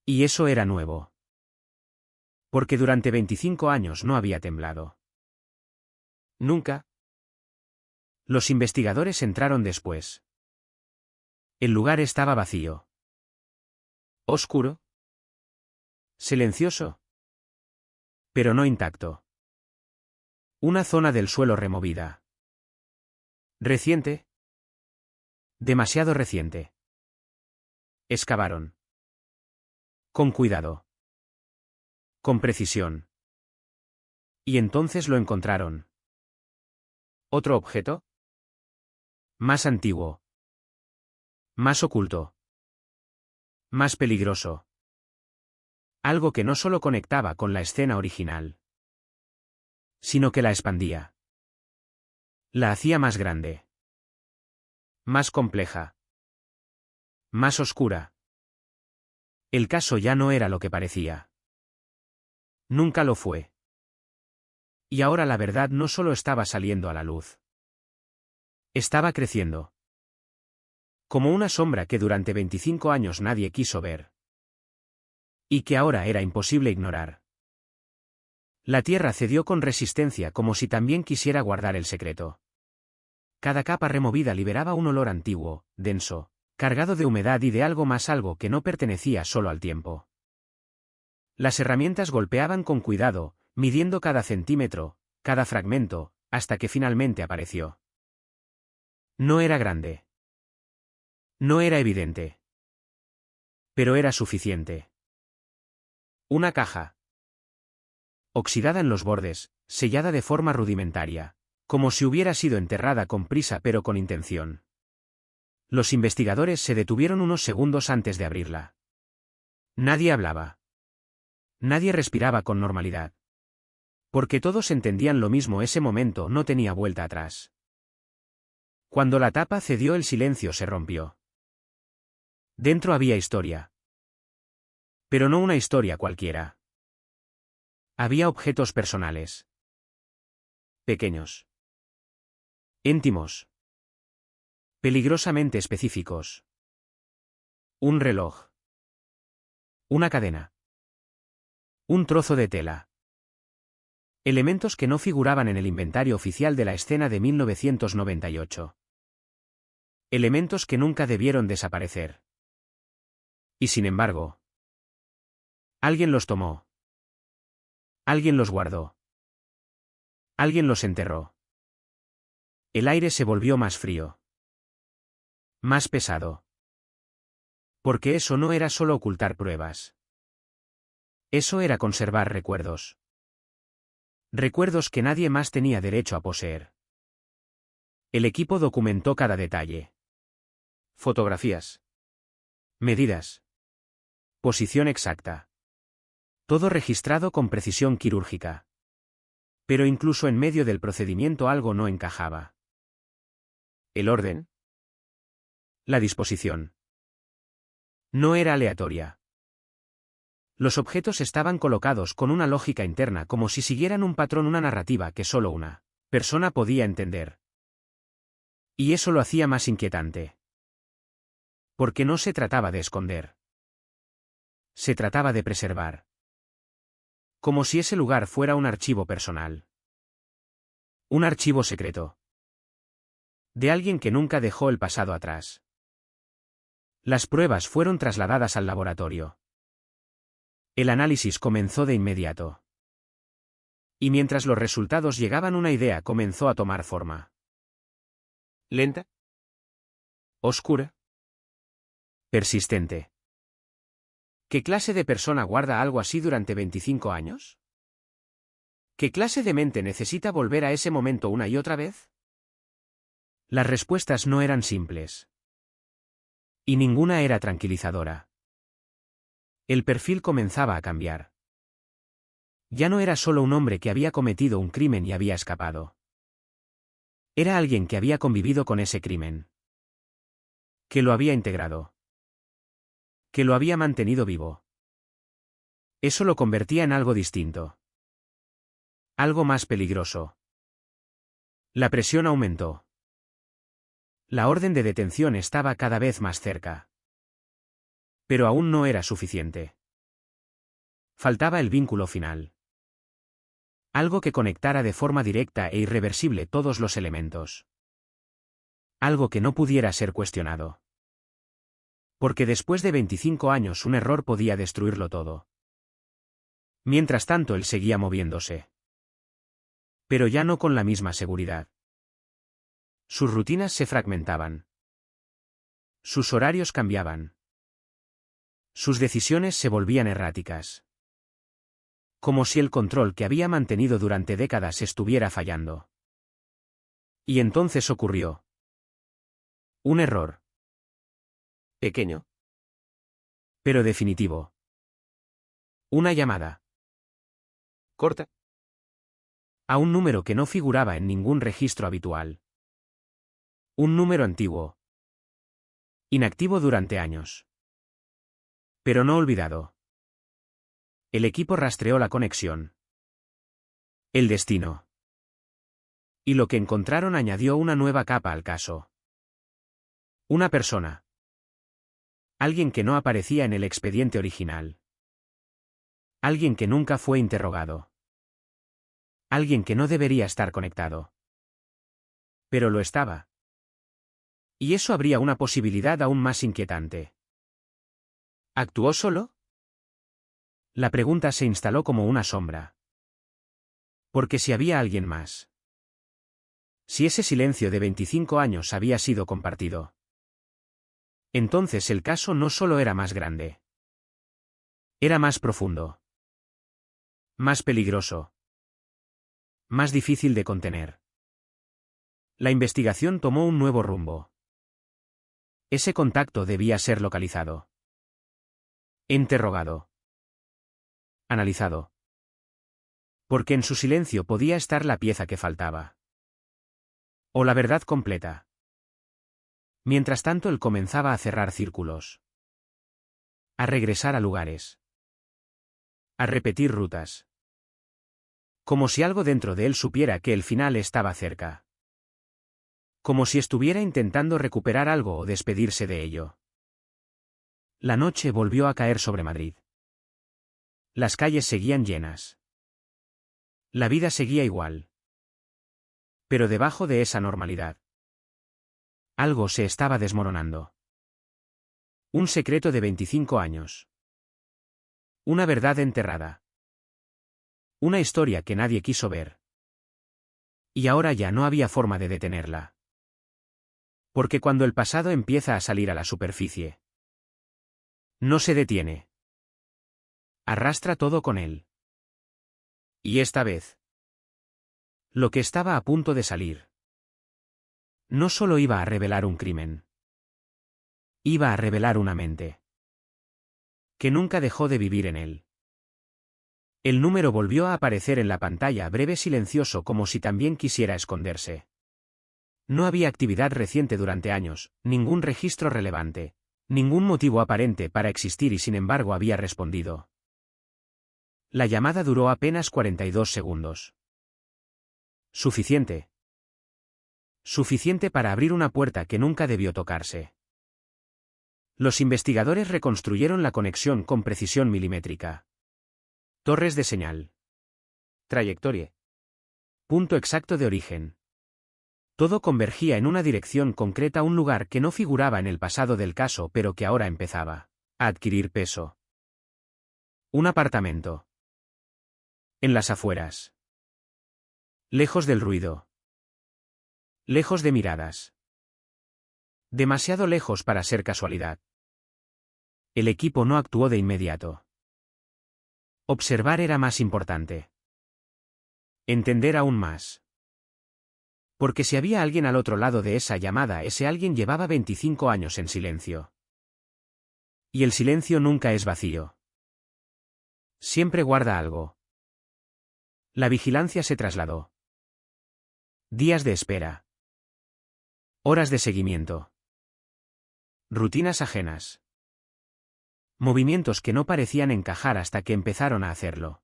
[SPEAKER 11] Y eso era nuevo. Porque durante 25 años no había temblado. Nunca. Los investigadores entraron después. El lugar estaba vacío. Oscuro. Silencioso. Pero no intacto. Una zona del suelo removida. Reciente. Demasiado reciente. Excavaron. Con cuidado. Con precisión. Y entonces lo encontraron. ¿Otro objeto? Más antiguo. Más oculto. Más peligroso. Algo que no solo conectaba con la escena original, sino que la expandía. La hacía más grande. Más compleja. Más oscura. El caso ya no era lo que parecía. Nunca lo fue. Y ahora la verdad no solo estaba saliendo a la luz. Estaba creciendo. Como una sombra que durante 25 años nadie quiso ver. Y que ahora era imposible ignorar. La Tierra cedió con resistencia como si también quisiera guardar el secreto. Cada capa removida liberaba un olor antiguo, denso, cargado de humedad y de algo más, algo que no pertenecía solo al tiempo. Las herramientas golpeaban con cuidado, midiendo cada centímetro, cada fragmento, hasta que finalmente apareció. No era grande. No era evidente. Pero era suficiente. Una caja. Oxidada en los bordes, sellada de forma rudimentaria, como si hubiera sido enterrada con prisa pero con intención. Los investigadores se detuvieron unos segundos antes de abrirla. Nadie hablaba. Nadie respiraba con normalidad. Porque todos entendían lo mismo, ese momento no tenía vuelta atrás. Cuando la tapa cedió, el silencio se rompió. Dentro había historia. Pero no una historia cualquiera. Había objetos personales. Pequeños. Íntimos. Peligrosamente específicos. Un reloj. Una cadena. Un trozo de tela. Elementos que no figuraban en el inventario oficial de la escena de 1998. Elementos que nunca debieron desaparecer. Y sin embargo, alguien los tomó. Alguien los guardó. Alguien los enterró. El aire se volvió más frío. Más pesado. Porque eso no era solo ocultar pruebas. Eso era conservar recuerdos. Recuerdos que nadie más tenía derecho a poseer. El equipo documentó cada detalle. Fotografías. Medidas. Posición exacta. Todo registrado con precisión quirúrgica. Pero incluso en medio del procedimiento algo no encajaba. ¿El orden? La disposición. No era aleatoria. Los objetos estaban colocados con una lógica interna, como si siguieran un patrón, una narrativa que solo una persona podía entender. Y eso lo hacía más inquietante. Porque no se trataba de esconder. Se trataba de preservar. Como si ese lugar fuera un archivo personal. Un archivo secreto. De alguien que nunca dejó el pasado atrás. Las pruebas fueron trasladadas al laboratorio. El análisis comenzó de inmediato. Y mientras los resultados llegaban, una idea comenzó a tomar forma. ¿Lenta? ¿Oscura? Persistente. ¿Qué clase de persona guarda algo así durante 25 años? ¿Qué clase de mente necesita volver a ese momento una y otra vez? Las respuestas no eran simples. Y ninguna era tranquilizadora. El perfil comenzaba a cambiar. Ya no era solo un hombre que había cometido un crimen y había escapado. Era alguien que había convivido con ese crimen. Que lo había integrado. Que lo había mantenido vivo. Eso lo convertía en algo distinto. Algo más peligroso. La presión aumentó. La orden de detención estaba cada vez más cerca. Pero aún no era suficiente. Faltaba el vínculo final. Algo que conectara de forma directa e irreversible todos los elementos. Algo que no pudiera ser cuestionado. Porque después de 25 años un error podía destruirlo todo. Mientras tanto él seguía moviéndose. Pero ya no con la misma seguridad. Sus rutinas se fragmentaban. Sus horarios cambiaban. Sus decisiones se volvían erráticas. Como si el control que había mantenido durante décadas estuviera fallando. Y entonces ocurrió. Un error. Pequeño. Pero definitivo. Una llamada. Corta. A un número que no figuraba en ningún registro habitual. Un número antiguo. Inactivo durante años. Pero no olvidado. El equipo rastreó la conexión. El destino. Y lo que encontraron añadió una nueva capa al caso. Una persona. Alguien que no aparecía en el expediente original. Alguien que nunca fue interrogado. Alguien que no debería estar conectado. Pero lo estaba. Y eso abría una posibilidad aún más inquietante. ¿Actuó solo? La pregunta se instaló como una sombra. Porque si había alguien más. Si ese silencio de 25 años había sido compartido. Entonces el caso no solo era más grande. Era más profundo. Más peligroso. Más difícil de contener. La investigación tomó un nuevo rumbo. Ese contacto debía ser localizado. Interrogado. Analizado. Porque en su silencio podía estar la pieza que faltaba. O la verdad completa. Mientras tanto él comenzaba a cerrar círculos. A regresar a lugares. A repetir rutas. Como si algo dentro de él supiera que el final estaba cerca. Como si estuviera intentando recuperar algo o despedirse de ello. La noche volvió a caer sobre Madrid. Las calles seguían llenas. La vida seguía igual. Pero debajo de esa normalidad, algo se estaba desmoronando. Un secreto de 25 años. Una verdad enterrada. Una historia que nadie quiso ver. Y ahora ya no había forma de detenerla. Porque cuando el pasado empieza a salir a la superficie, no se detiene. Arrastra todo con él. Y esta vez, lo que estaba a punto de salir, no solo iba a revelar un crimen. Iba a revelar una mente. Que nunca dejó de vivir en él. El número volvió a aparecer en la pantalla breve silencioso como si también quisiera esconderse. No había actividad reciente durante años, ningún registro relevante, ningún motivo aparente para existir y sin embargo había respondido. La llamada duró apenas 42 segundos. Suficiente. Suficiente para abrir una puerta que nunca debió tocarse. Los investigadores reconstruyeron la conexión con precisión milimétrica. Torres de señal. Trayectoria. Punto exacto de origen. Todo convergía en una dirección concreta, un lugar que no figuraba en el pasado del caso pero que ahora empezaba a adquirir peso. Un apartamento. En las afueras. Lejos del ruido. Lejos de miradas. Demasiado lejos para ser casualidad. El equipo no actuó de inmediato. Observar era más importante. Entender aún más. Porque si había alguien al otro lado de esa llamada, ese alguien llevaba 25 años en silencio. Y el silencio nunca es vacío. Siempre guarda algo. La vigilancia se trasladó. Días de espera. Horas de seguimiento. Rutinas ajenas. Movimientos que no parecían encajar hasta que empezaron a hacerlo.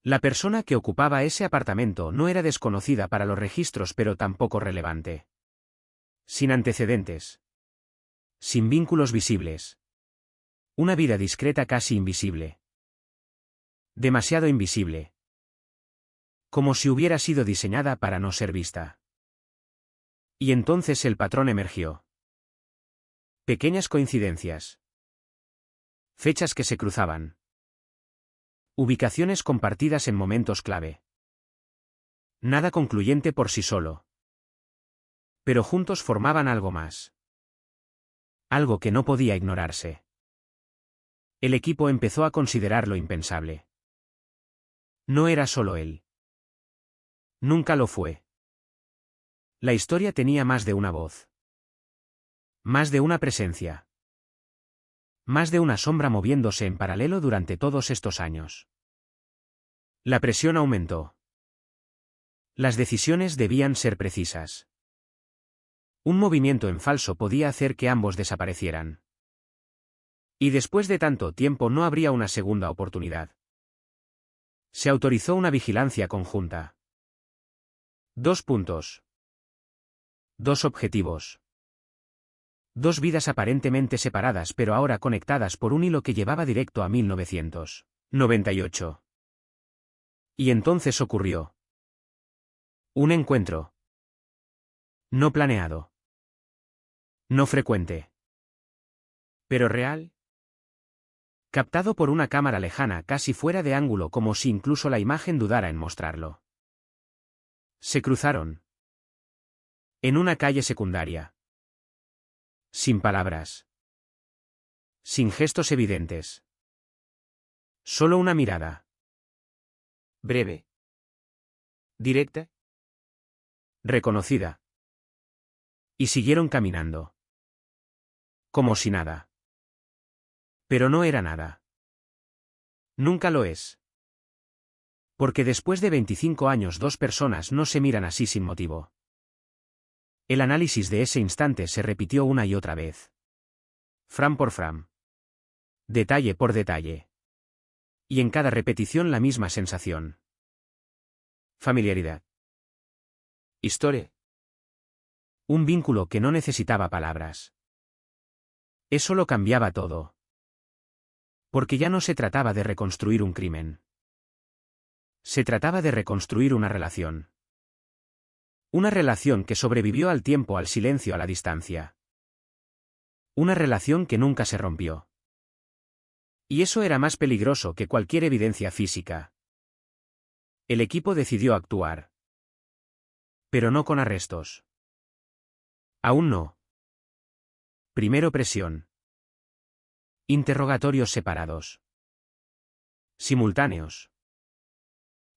[SPEAKER 11] La persona que ocupaba ese apartamento no era desconocida para los registros pero tampoco relevante. Sin antecedentes. Sin vínculos visibles. Una vida discreta casi invisible. Demasiado invisible. Como si hubiera sido diseñada para no ser vista. Y entonces el patrón emergió. Pequeñas coincidencias. Fechas que se cruzaban. Ubicaciones compartidas en momentos clave. Nada concluyente por sí solo. Pero juntos formaban algo más. Algo que no podía ignorarse. El equipo empezó a considerar lo impensable. No era solo él. Nunca lo fue. La historia tenía más de una voz. Más de una presencia. Más de una sombra moviéndose en paralelo durante todos estos años. La presión aumentó. Las decisiones debían ser precisas. Un movimiento en falso podía hacer que ambos desaparecieran. Y después de tanto tiempo no habría una segunda oportunidad. Se autorizó una vigilancia conjunta. 2 puntos. 2 objetivos. 2 vidas aparentemente separadas pero ahora conectadas por un hilo que llevaba directo a 1998. Y entonces ocurrió. Un encuentro. No planeado. No frecuente. Pero real. Captado por una cámara lejana casi fuera de ángulo como si incluso la imagen dudara en mostrarlo. Se cruzaron. En una calle secundaria. Sin palabras. Sin gestos evidentes. Solo una mirada. Breve. Directa. Reconocida. Y siguieron caminando. Como si nada. Pero no era nada. Nunca lo es. Porque después de 25 años 2 personas no se miran así sin motivo. El análisis de ese instante se repitió una y otra vez. Frame por frame. Detalle por detalle. Y en cada repetición la misma sensación. Familiaridad. Historia. Un vínculo que no necesitaba palabras. Eso lo cambiaba todo. Porque ya no se trataba de reconstruir un crimen. Se trataba de reconstruir una relación. Una relación que sobrevivió al tiempo, al silencio, a la distancia. Una relación que nunca se rompió. Y eso era más peligroso que cualquier evidencia física. El equipo decidió actuar. Pero no con arrestos. Aún no. Primero presión. Interrogatorios separados. Simultáneos.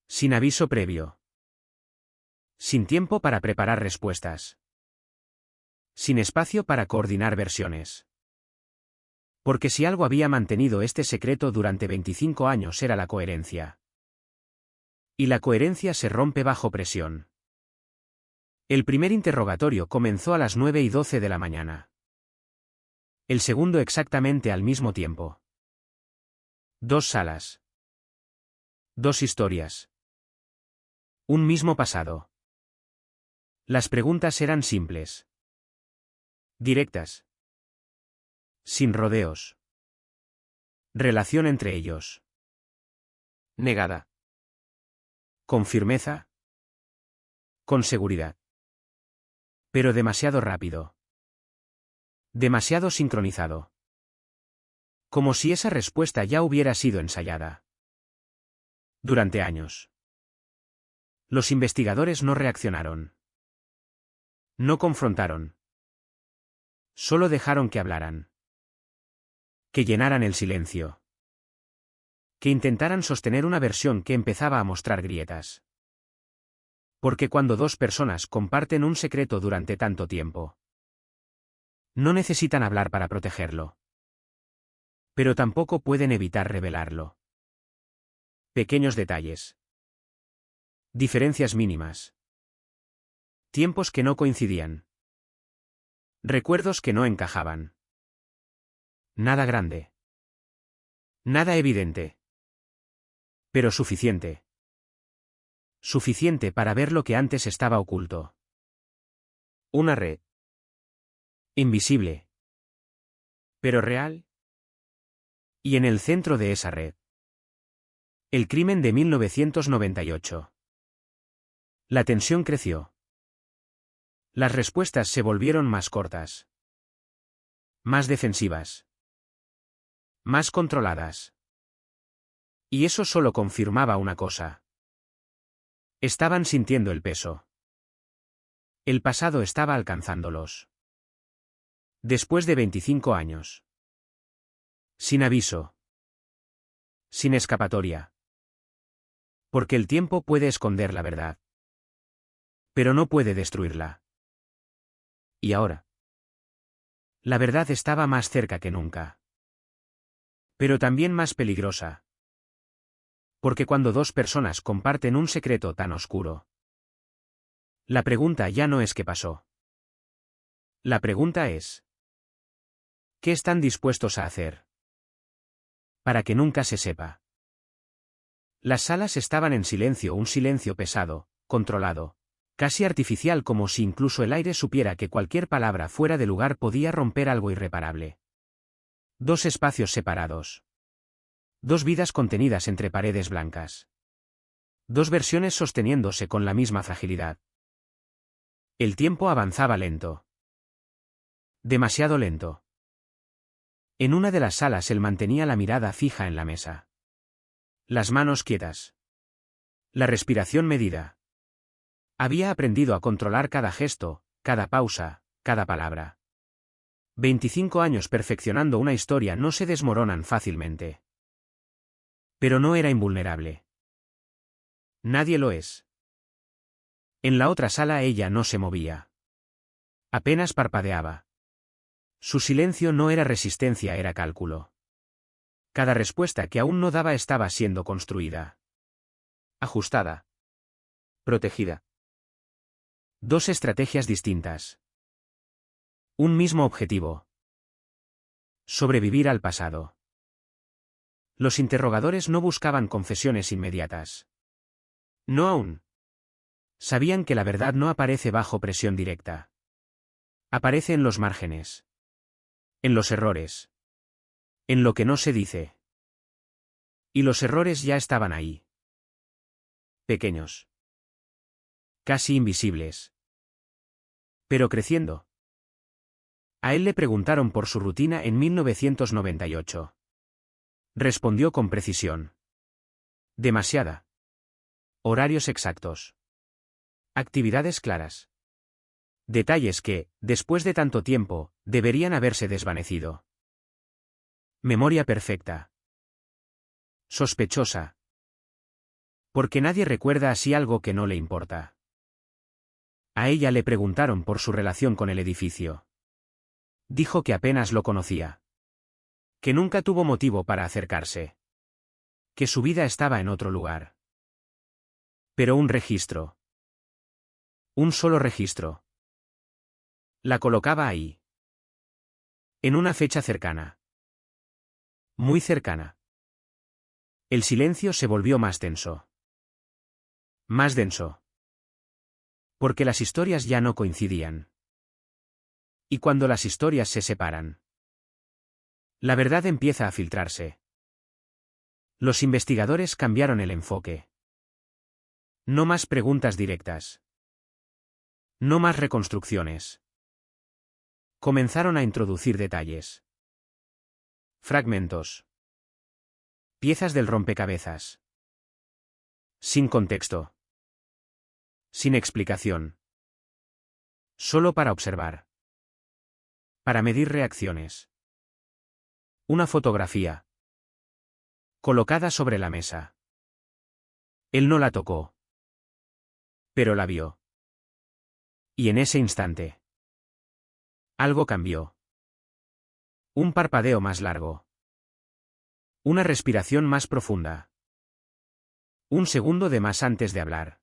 [SPEAKER 11] Sin aviso previo. Sin tiempo para preparar respuestas. Sin espacio para coordinar versiones. Porque si algo había mantenido este secreto durante 25 años era la coherencia. Y la coherencia se rompe bajo presión. El primer interrogatorio comenzó a las 9:12 de la mañana. El segundo exactamente al mismo tiempo. 2 salas. 2 historias. Un mismo pasado. Las preguntas eran simples. Directas. Sin rodeos. Relación entre ellos. Negada. Con firmeza. Con seguridad. Pero demasiado rápido. Demasiado sincronizado. Como si esa respuesta ya hubiera sido ensayada. Durante años. Los investigadores no reaccionaron. No confrontaron. Solo dejaron que hablaran. Que llenaran el silencio. Que intentaran sostener una versión que empezaba a mostrar grietas. Porque cuando 2 personas comparten un secreto durante tanto tiempo, no necesitan hablar para protegerlo. Pero tampoco pueden evitar revelarlo. Pequeños detalles. Diferencias mínimas. Tiempos que no coincidían. Recuerdos que no encajaban. Nada grande. Nada evidente. Pero suficiente. Suficiente para ver lo que antes estaba oculto. Una red. Invisible. Pero real. Y en el centro de esa red. El crimen de 1998. La tensión creció. Las respuestas se volvieron más cortas. Más defensivas. Más controladas. Y eso solo confirmaba una cosa. Estaban sintiendo el peso. El pasado estaba alcanzándolos. Después de 25 años. Sin aviso. Sin escapatoria. Porque el tiempo puede esconder la verdad. Pero no puede destruirla. Y ahora. La verdad estaba más cerca que nunca. Pero también más peligrosa. Porque cuando 2 personas comparten un secreto tan oscuro, la pregunta ya no es qué pasó. La pregunta es: ¿qué están dispuestos a hacer? Para que nunca se sepa. Las salas estaban en silencio, un silencio pesado, controlado, Casi artificial, como si incluso el aire supiera que cualquier palabra fuera de lugar podía romper algo irreparable. Dos espacios separados. Dos vidas contenidas entre paredes blancas. Dos versiones sosteniéndose con la misma fragilidad. El tiempo avanzaba lento. Demasiado lento. En una de las salas él mantenía la mirada fija en la mesa. Las manos quietas. La respiración medida. Había aprendido a controlar cada gesto, cada pausa, cada palabra. 25 años perfeccionando una historia no se desmoronan fácilmente. Pero no era invulnerable. Nadie lo es. En la otra sala ella no se movía. Apenas parpadeaba. Su silencio no era resistencia, era cálculo. Cada respuesta que aún no daba estaba siendo construida. Ajustada. Protegida. Dos estrategias distintas. Un mismo objetivo. Sobrevivir al pasado. Los interrogadores no buscaban confesiones inmediatas. No aún. Sabían que la verdad no aparece bajo presión directa. Aparece en los márgenes. En los errores. En lo que no se dice. Y los errores ya estaban ahí. Pequeños. Casi invisibles. Pero creciendo. A él le preguntaron por su rutina en 1998. Respondió con precisión. Demasiada. Horarios exactos. Actividades claras. Detalles que, después de tanto tiempo, deberían haberse desvanecido. Memoria perfecta. Sospechosa. Porque nadie recuerda así algo que no le importa. A ella le preguntaron por su relación con el edificio. Dijo que apenas lo conocía. Que nunca tuvo motivo para acercarse. Que su vida estaba en otro lugar. Pero un registro. Un solo registro. La colocaba ahí. En una fecha cercana. Muy cercana. El silencio se volvió más tenso. Más denso. Porque las historias ya no coincidían. Y cuando las historias se separan, la verdad empieza a filtrarse. Los investigadores cambiaron el enfoque. No más preguntas directas. No más reconstrucciones. Comenzaron a introducir detalles. Fragmentos. Piezas del rompecabezas. Sin contexto. Sin explicación. Solo para observar. Para medir reacciones. Una fotografía. Colocada sobre la mesa. Él no la tocó. Pero la vio. Y en ese instante. Algo cambió. Un parpadeo más largo. Una respiración más profunda. Un segundo de más antes de hablar.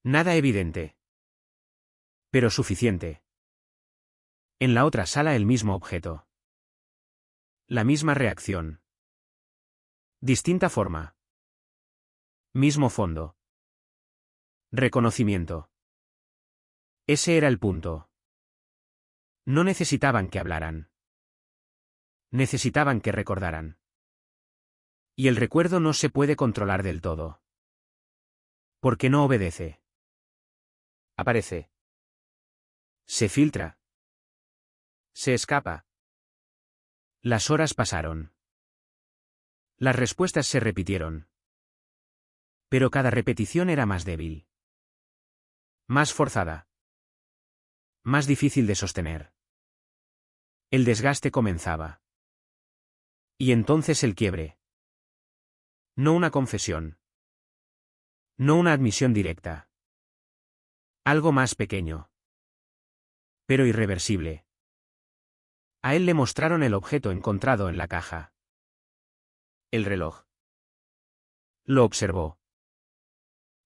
[SPEAKER 11] Nada evidente. Pero suficiente. En la otra sala el mismo objeto. La misma reacción. Distinta forma. Mismo fondo. Reconocimiento. Ese era el punto. No necesitaban que hablaran. Necesitaban que recordaran. Y el recuerdo no se puede controlar del todo. Porque no obedece. Aparece. Se filtra. Se escapa. Las horas pasaron. Las respuestas se repitieron. Pero cada repetición era más débil. Más forzada. Más difícil de sostener. El desgaste comenzaba. Y entonces el quiebre. No una confesión. No una admisión directa. Algo más pequeño. Pero irreversible. A él le mostraron el objeto encontrado en la caja. El reloj. Lo observó.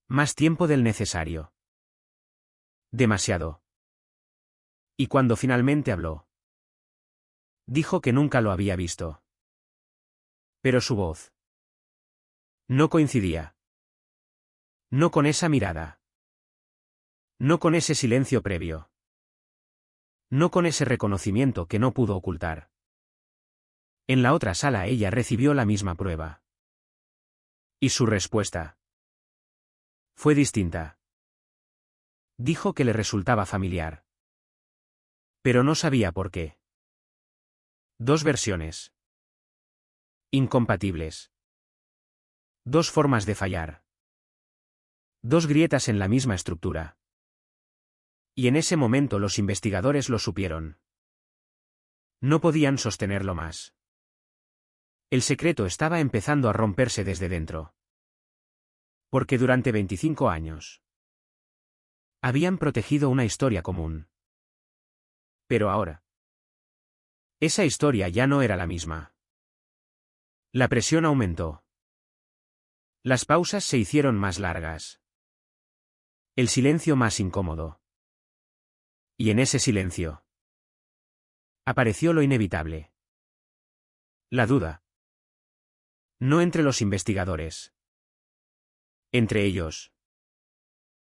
[SPEAKER 11] Más tiempo del necesario. Demasiado. Y cuando finalmente habló, dijo que nunca lo había visto. Pero su voz no coincidía. No con esa mirada. No con ese silencio previo. No con ese reconocimiento que no pudo ocultar. En la otra sala ella recibió la misma prueba. Y su respuesta fue distinta. Dijo que le resultaba familiar. Pero no sabía por qué. Dos versiones. Incompatibles. Dos formas de fallar. Dos grietas en la misma estructura. Y en ese momento los investigadores lo supieron. No podían sostenerlo más. El secreto estaba empezando a romperse desde dentro. Porque durante 25 años habían protegido una historia común. Pero ahora, esa historia ya no era la misma. La presión aumentó. Las pausas se hicieron más largas. El silencio más incómodo. Y en ese silencio apareció lo inevitable. La duda. No entre los investigadores. Entre ellos.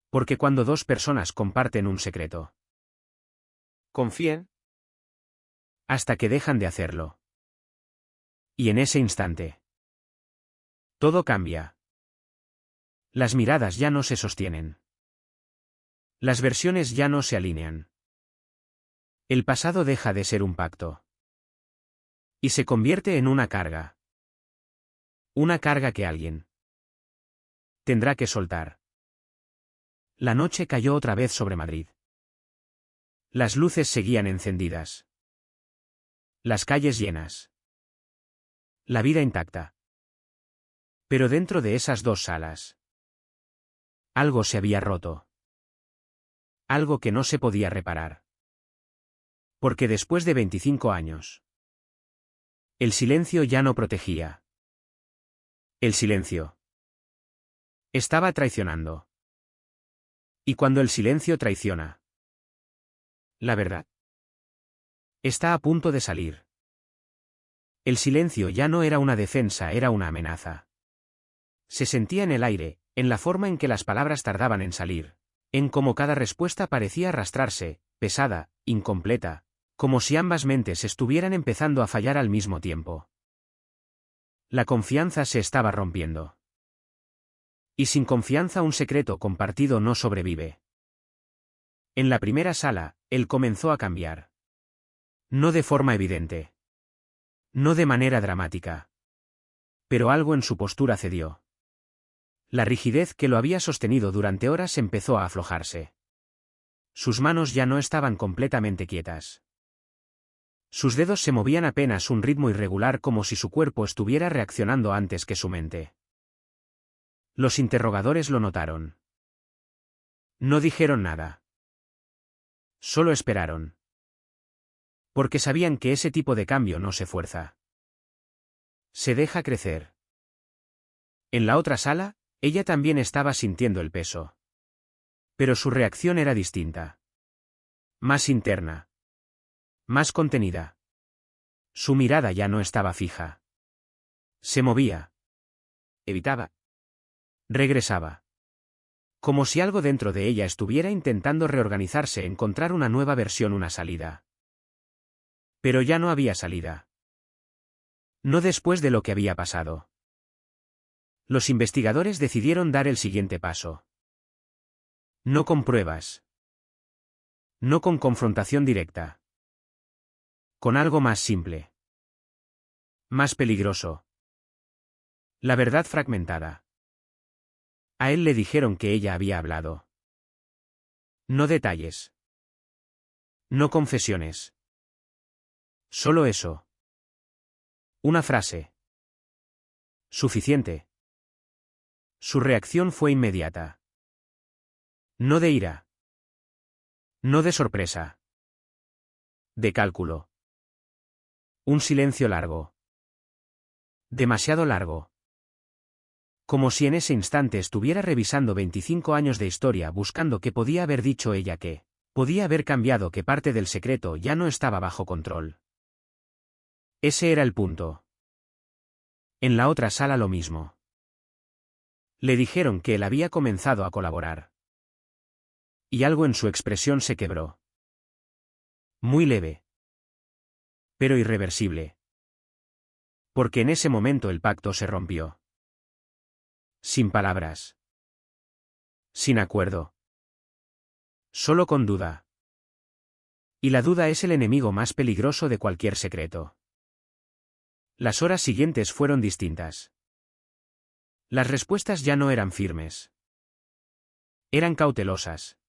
[SPEAKER 11] Porque cuando dos personas comparten un secreto, confíen hasta que dejan de hacerlo. Y en ese instante, todo cambia. Las miradas ya no se sostienen. Las versiones ya no se alinean. El pasado deja de ser un pacto. Y se convierte en una carga. Una carga que alguien tendrá que soltar. La noche cayó otra vez sobre Madrid. Las luces seguían encendidas. Las calles llenas. La vida intacta. Pero dentro de esas dos salas, algo se había roto. Algo que no se podía reparar. Porque después de 25 años, el silencio ya no protegía. El silencio estaba traicionando. Y cuando el silencio traiciona, la verdad está a punto de salir. El silencio ya no era una defensa, era una amenaza. Se sentía en el aire, en la forma en que las palabras tardaban en salir, en cómo cada respuesta parecía arrastrarse, pesada, incompleta, como si ambas mentes estuvieran empezando a fallar al mismo tiempo. La confianza se estaba rompiendo. Y sin confianza un secreto compartido no sobrevive. En la primera sala, él comenzó a cambiar. No de forma evidente. No de manera dramática. Pero algo en su postura cedió. La rigidez que lo había sostenido durante horas empezó a aflojarse. Sus manos ya no estaban completamente quietas. Sus dedos se movían apenas un ritmo irregular como si su cuerpo estuviera reaccionando antes que su mente. Los interrogadores lo notaron. No dijeron nada. Solo esperaron. Porque sabían que ese tipo de cambio no se fuerza. Se deja crecer. En la otra sala, ella también estaba sintiendo el peso. Pero su reacción era distinta. Más interna. Más contenida. Su mirada ya no estaba fija. Se movía. Evitaba. Regresaba. Como si algo dentro de ella estuviera intentando reorganizarse, encontrar una nueva versión, una salida. Pero ya no había salida. No después de lo que había pasado. Los investigadores decidieron dar el siguiente paso. No con pruebas. No con confrontación directa. Con algo más simple. Más peligroso. La verdad fragmentada. A él le dijeron que ella había hablado. No detalles. No confesiones. Solo eso. Una frase. Suficiente. Su reacción fue inmediata. No de ira. No de sorpresa. De cálculo. Un silencio largo. Demasiado largo. Como si en ese instante estuviera revisando 25 años de historia, buscando qué podía haber dicho ella, que podía haber cambiado, que parte del secreto ya no estaba bajo control. Ese era el punto. En la otra sala lo mismo. Le dijeron que él había comenzado a colaborar. Y algo en su expresión se quebró. Muy leve. Pero irreversible. Porque en ese momento el pacto se rompió. Sin palabras. Sin acuerdo. Solo con duda. Y la duda es el enemigo más peligroso de cualquier secreto. Las horas siguientes fueron distintas. Las respuestas ya no eran firmes. Eran cautelosas.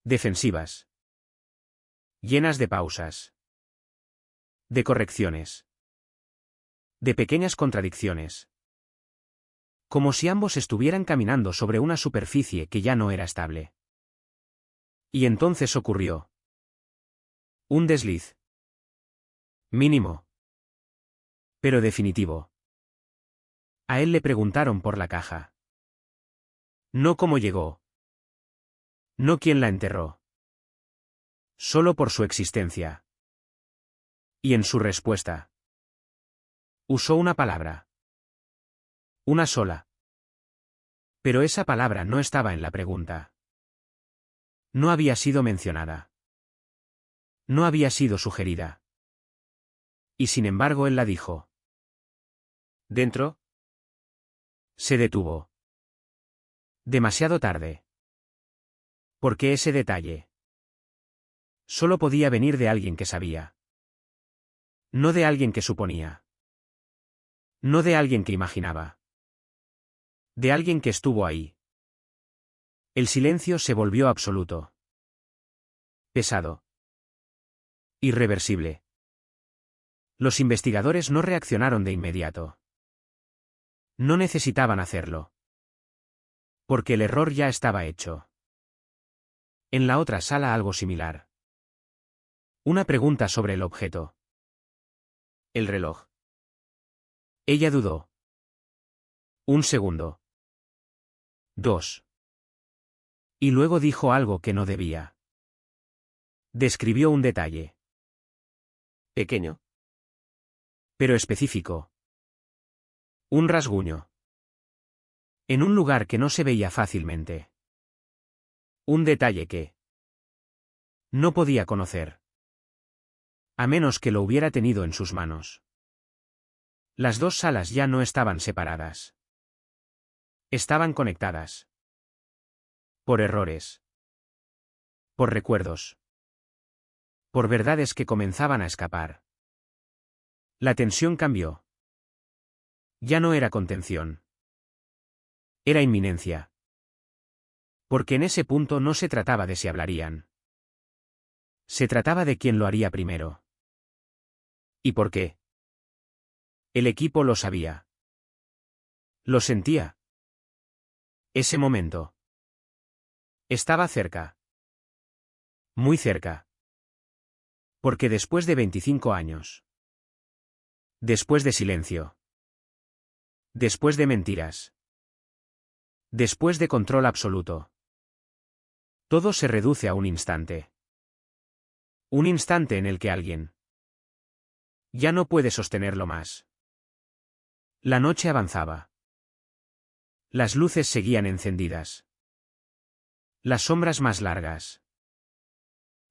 [SPEAKER 11] Defensivas. Llenas de pausas. De correcciones. De pequeñas contradicciones. Como si ambos estuvieran caminando sobre una superficie que ya no era estable. Y entonces ocurrió. Un desliz. Mínimo. Pero definitivo. A él le preguntaron por la caja. No cómo llegó. No quién la enterró. Solo por su existencia. Y en su respuesta. Usó una palabra. Una sola. Pero esa palabra no estaba en la pregunta. No había sido mencionada. No había sido sugerida. Y sin embargo él la dijo. ¿Dentro? Se detuvo. Demasiado tarde. Porque ese detalle solo podía venir de alguien que sabía. No de alguien que suponía. No de alguien que imaginaba. De alguien que estuvo ahí. El silencio se volvió absoluto. Pesado. Irreversible. Los investigadores no reaccionaron de inmediato. No necesitaban hacerlo. Porque el error ya estaba hecho. En la otra sala algo similar. Una pregunta sobre el objeto. El reloj. Ella dudó. Un segundo. 2. Y luego dijo algo que no debía. Describió un detalle. Pequeño. Pero específico. Un rasguño. En un lugar que no se veía fácilmente. Un detalle que no podía conocer. A menos que lo hubiera tenido en sus manos. Las dos salas ya no estaban separadas. Estaban conectadas. Por errores. Por recuerdos. Por verdades que comenzaban a escapar. La tensión cambió. Ya no era contención. Era inminencia. Porque en ese punto no se trataba de si hablarían. Se trataba de quién lo haría primero. ¿Y por qué? El equipo lo sabía. Lo sentía. Ese momento. Estaba cerca. Muy cerca. Porque después de 25 años. Después de silencio. Después de mentiras. Después de control absoluto. Todo se reduce a un instante. Un instante en el que alguien ya no puede sostenerlo más. La noche avanzaba. Las luces seguían encendidas. Las sombras más largas.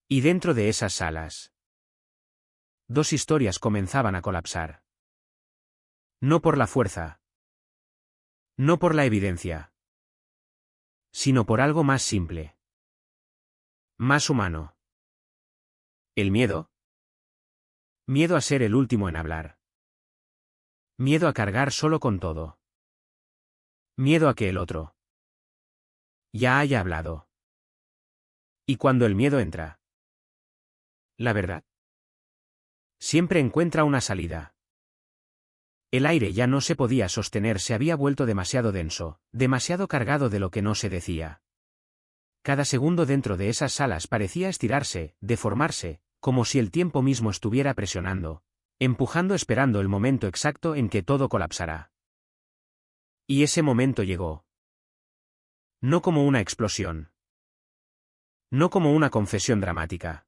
[SPEAKER 11] Y dentro de esas salas, dos historias comenzaban a colapsar. No por la fuerza. No por la evidencia. Sino por algo más simple. Más humano. ¿El miedo? Miedo a ser el último en hablar. Miedo a cargar solo con todo. Miedo a que el otro ya haya hablado. Y cuando el miedo entra, la verdad siempre encuentra una salida. El aire ya no se podía sostener, se había vuelto demasiado denso, demasiado cargado de lo que no se decía. Cada segundo dentro de esas salas parecía estirarse, deformarse, como si el tiempo mismo estuviera presionando, empujando, esperando el momento exacto en que todo colapsará. Y ese momento llegó. No como una explosión. No como una confesión dramática.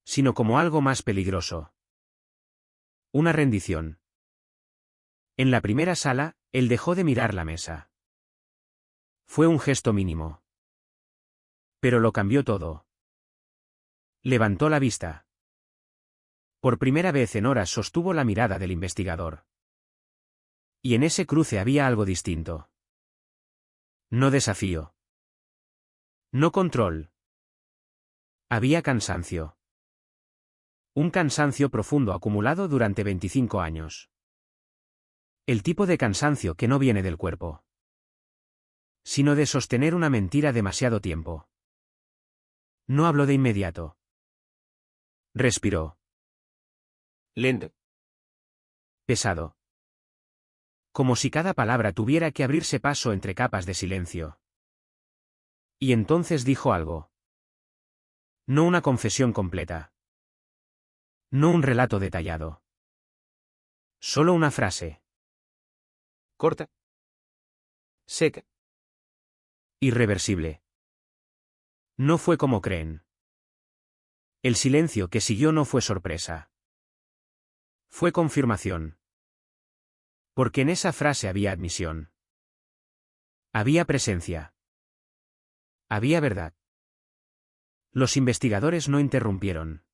[SPEAKER 11] Sino como algo más peligroso. Una rendición. En la primera sala, él dejó de mirar la mesa. Fue un gesto mínimo. Pero lo cambió todo. Levantó la vista. Por primera vez en horas sostuvo la mirada del investigador. Y en ese cruce había algo distinto. No desafío. No control. Había cansancio. Un cansancio profundo acumulado durante 25 años. El tipo de cansancio que no viene del cuerpo, sino de sostener una mentira demasiado tiempo. No habló de inmediato. Respiró.
[SPEAKER 2] Lento.
[SPEAKER 11] Pesado. Como si cada palabra tuviera que abrirse paso entre capas de silencio. Y entonces dijo algo. No una confesión completa. No un relato detallado. Solo una frase.
[SPEAKER 2] Corta. Seca.
[SPEAKER 11] Irreversible. No fue como creen. El silencio que siguió no fue sorpresa. Fue confirmación. Porque en esa frase había admisión. Había presencia. Había verdad. Los investigadores no interrumpieron.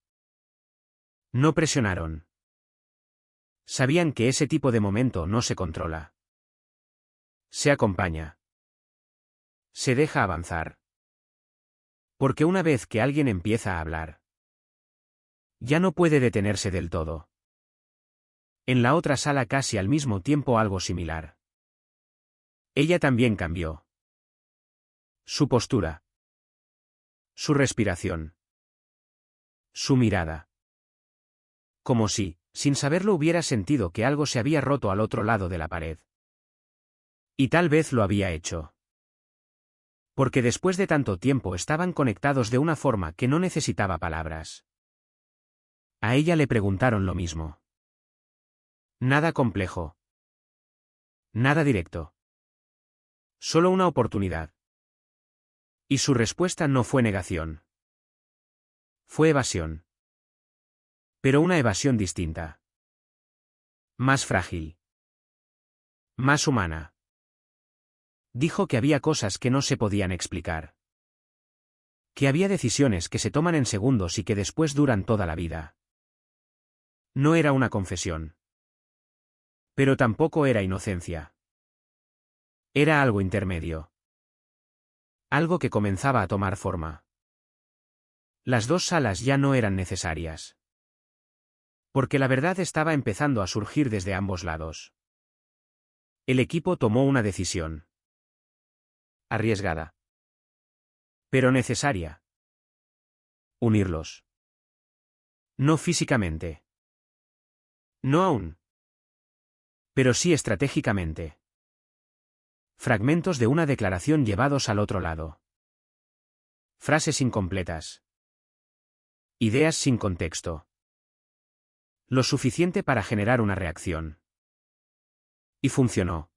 [SPEAKER 11] No presionaron. Sabían que ese tipo de momento no se controla. Se acompaña. Se deja avanzar. Porque una vez que alguien empieza a hablar, ya no puede detenerse del todo. En la otra sala casi al mismo tiempo algo similar. Ella también cambió. Su postura. Su respiración. Su mirada. Como si, sin saberlo, hubiera sentido que algo se había roto al otro lado de la pared. Y tal vez lo había hecho. Porque después de tanto tiempo estaban conectados de una forma que no necesitaba palabras. A ella le preguntaron lo mismo. Nada complejo. Nada directo. Solo una oportunidad. Y su respuesta no fue negación. Fue evasión. Pero una evasión distinta. Más frágil. Más humana. Dijo que había cosas que no se podían explicar. Que había decisiones que se toman en segundos y que después duran toda la vida. No era una confesión. Pero tampoco era inocencia. Era algo intermedio. Algo que comenzaba a tomar forma. Las dos salas ya no eran necesarias. Porque la verdad estaba empezando a surgir desde ambos lados. El equipo tomó una decisión. Arriesgada. Pero necesaria. Unirlos. No físicamente. No aún. Pero sí estratégicamente. Fragmentos de una declaración llevados al otro lado. Frases incompletas. Ideas sin contexto. Lo suficiente para generar una reacción. Y funcionó.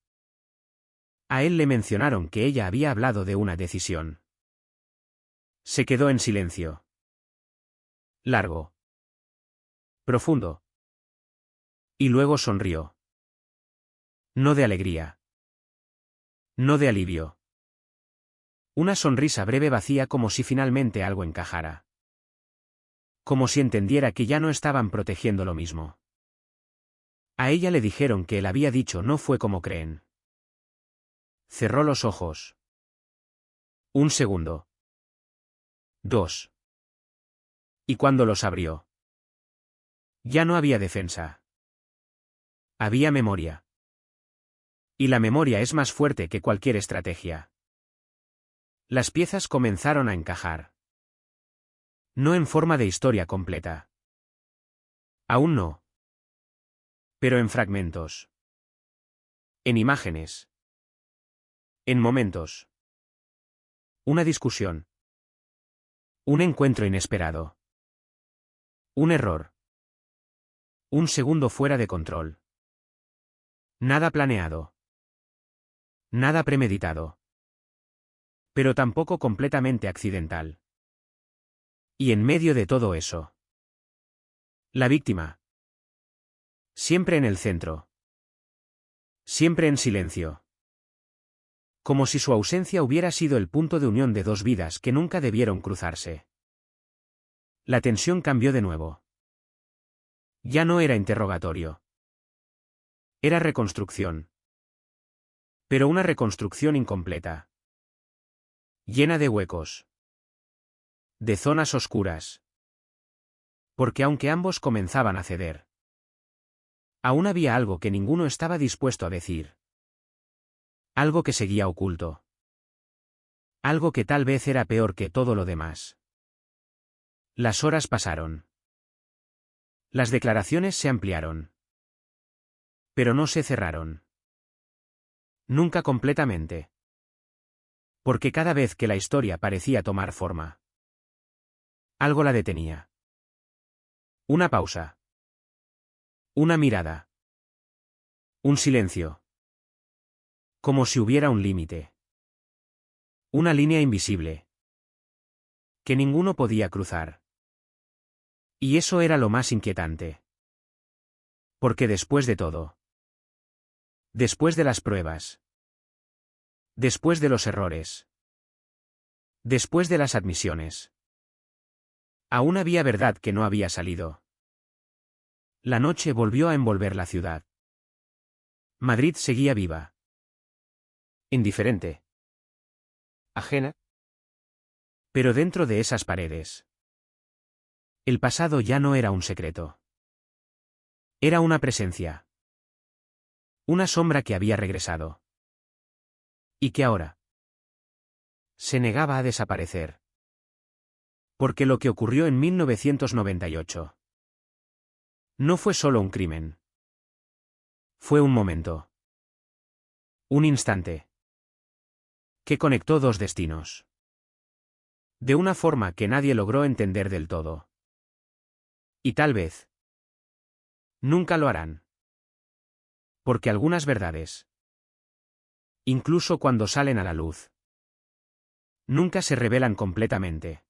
[SPEAKER 11] A él le mencionaron que ella había hablado de una decisión. Se quedó en silencio. Largo. Profundo. Y luego sonrió. No de alegría. No de alivio. Una sonrisa breve vacía como si finalmente algo encajara. Como si entendiera que ya no estaban protegiendo lo mismo. A ella le dijeron que él había dicho no fue como creen. Cerró los ojos. Un segundo. 2. Y cuando los abrió. Ya no había defensa. Había memoria. Y la memoria es más fuerte que cualquier estrategia. Las piezas comenzaron a encajar. No en forma de historia completa. Aún no. Pero en fragmentos. En imágenes. En momentos. Una discusión. Un encuentro inesperado. Un error. Un segundo fuera de control. Nada planeado. Nada premeditado. Pero tampoco completamente accidental. Y en medio de todo eso. La víctima. Siempre en el centro. Siempre en silencio. Como si su ausencia hubiera sido el punto de unión de dos vidas que nunca debieron cruzarse. La tensión cambió de nuevo. Ya no era interrogatorio. Era reconstrucción. Pero una reconstrucción incompleta. Llena de huecos. De zonas oscuras. Porque aunque ambos comenzaban a ceder, aún había algo que ninguno estaba dispuesto a decir. Algo que seguía oculto. Algo que tal vez era peor que todo lo demás. Las horas pasaron. Las declaraciones se ampliaron. Pero no se cerraron. Nunca completamente. Porque cada vez que la historia parecía tomar forma, algo la detenía. Una pausa. Una mirada. Un silencio. Como si hubiera un límite. Una línea invisible. Que ninguno podía cruzar. Y eso era lo más inquietante. Porque después de todo, después de las pruebas, después de los errores, después de las admisiones, aún había verdad que no había salido. La noche volvió a envolver la ciudad. Madrid seguía viva. Indiferente. Ajena. Pero dentro de esas paredes, el pasado ya no era un secreto. Era una presencia. Una sombra que había regresado. Y que ahora se negaba a desaparecer. Porque lo que ocurrió en 1998 no fue solo un crimen. Fue un momento. Un instante. Que conectó dos destinos. De una forma que nadie logró entender del todo. Y tal vez nunca lo harán. Porque algunas verdades, incluso cuando salen a la luz, nunca se revelan completamente.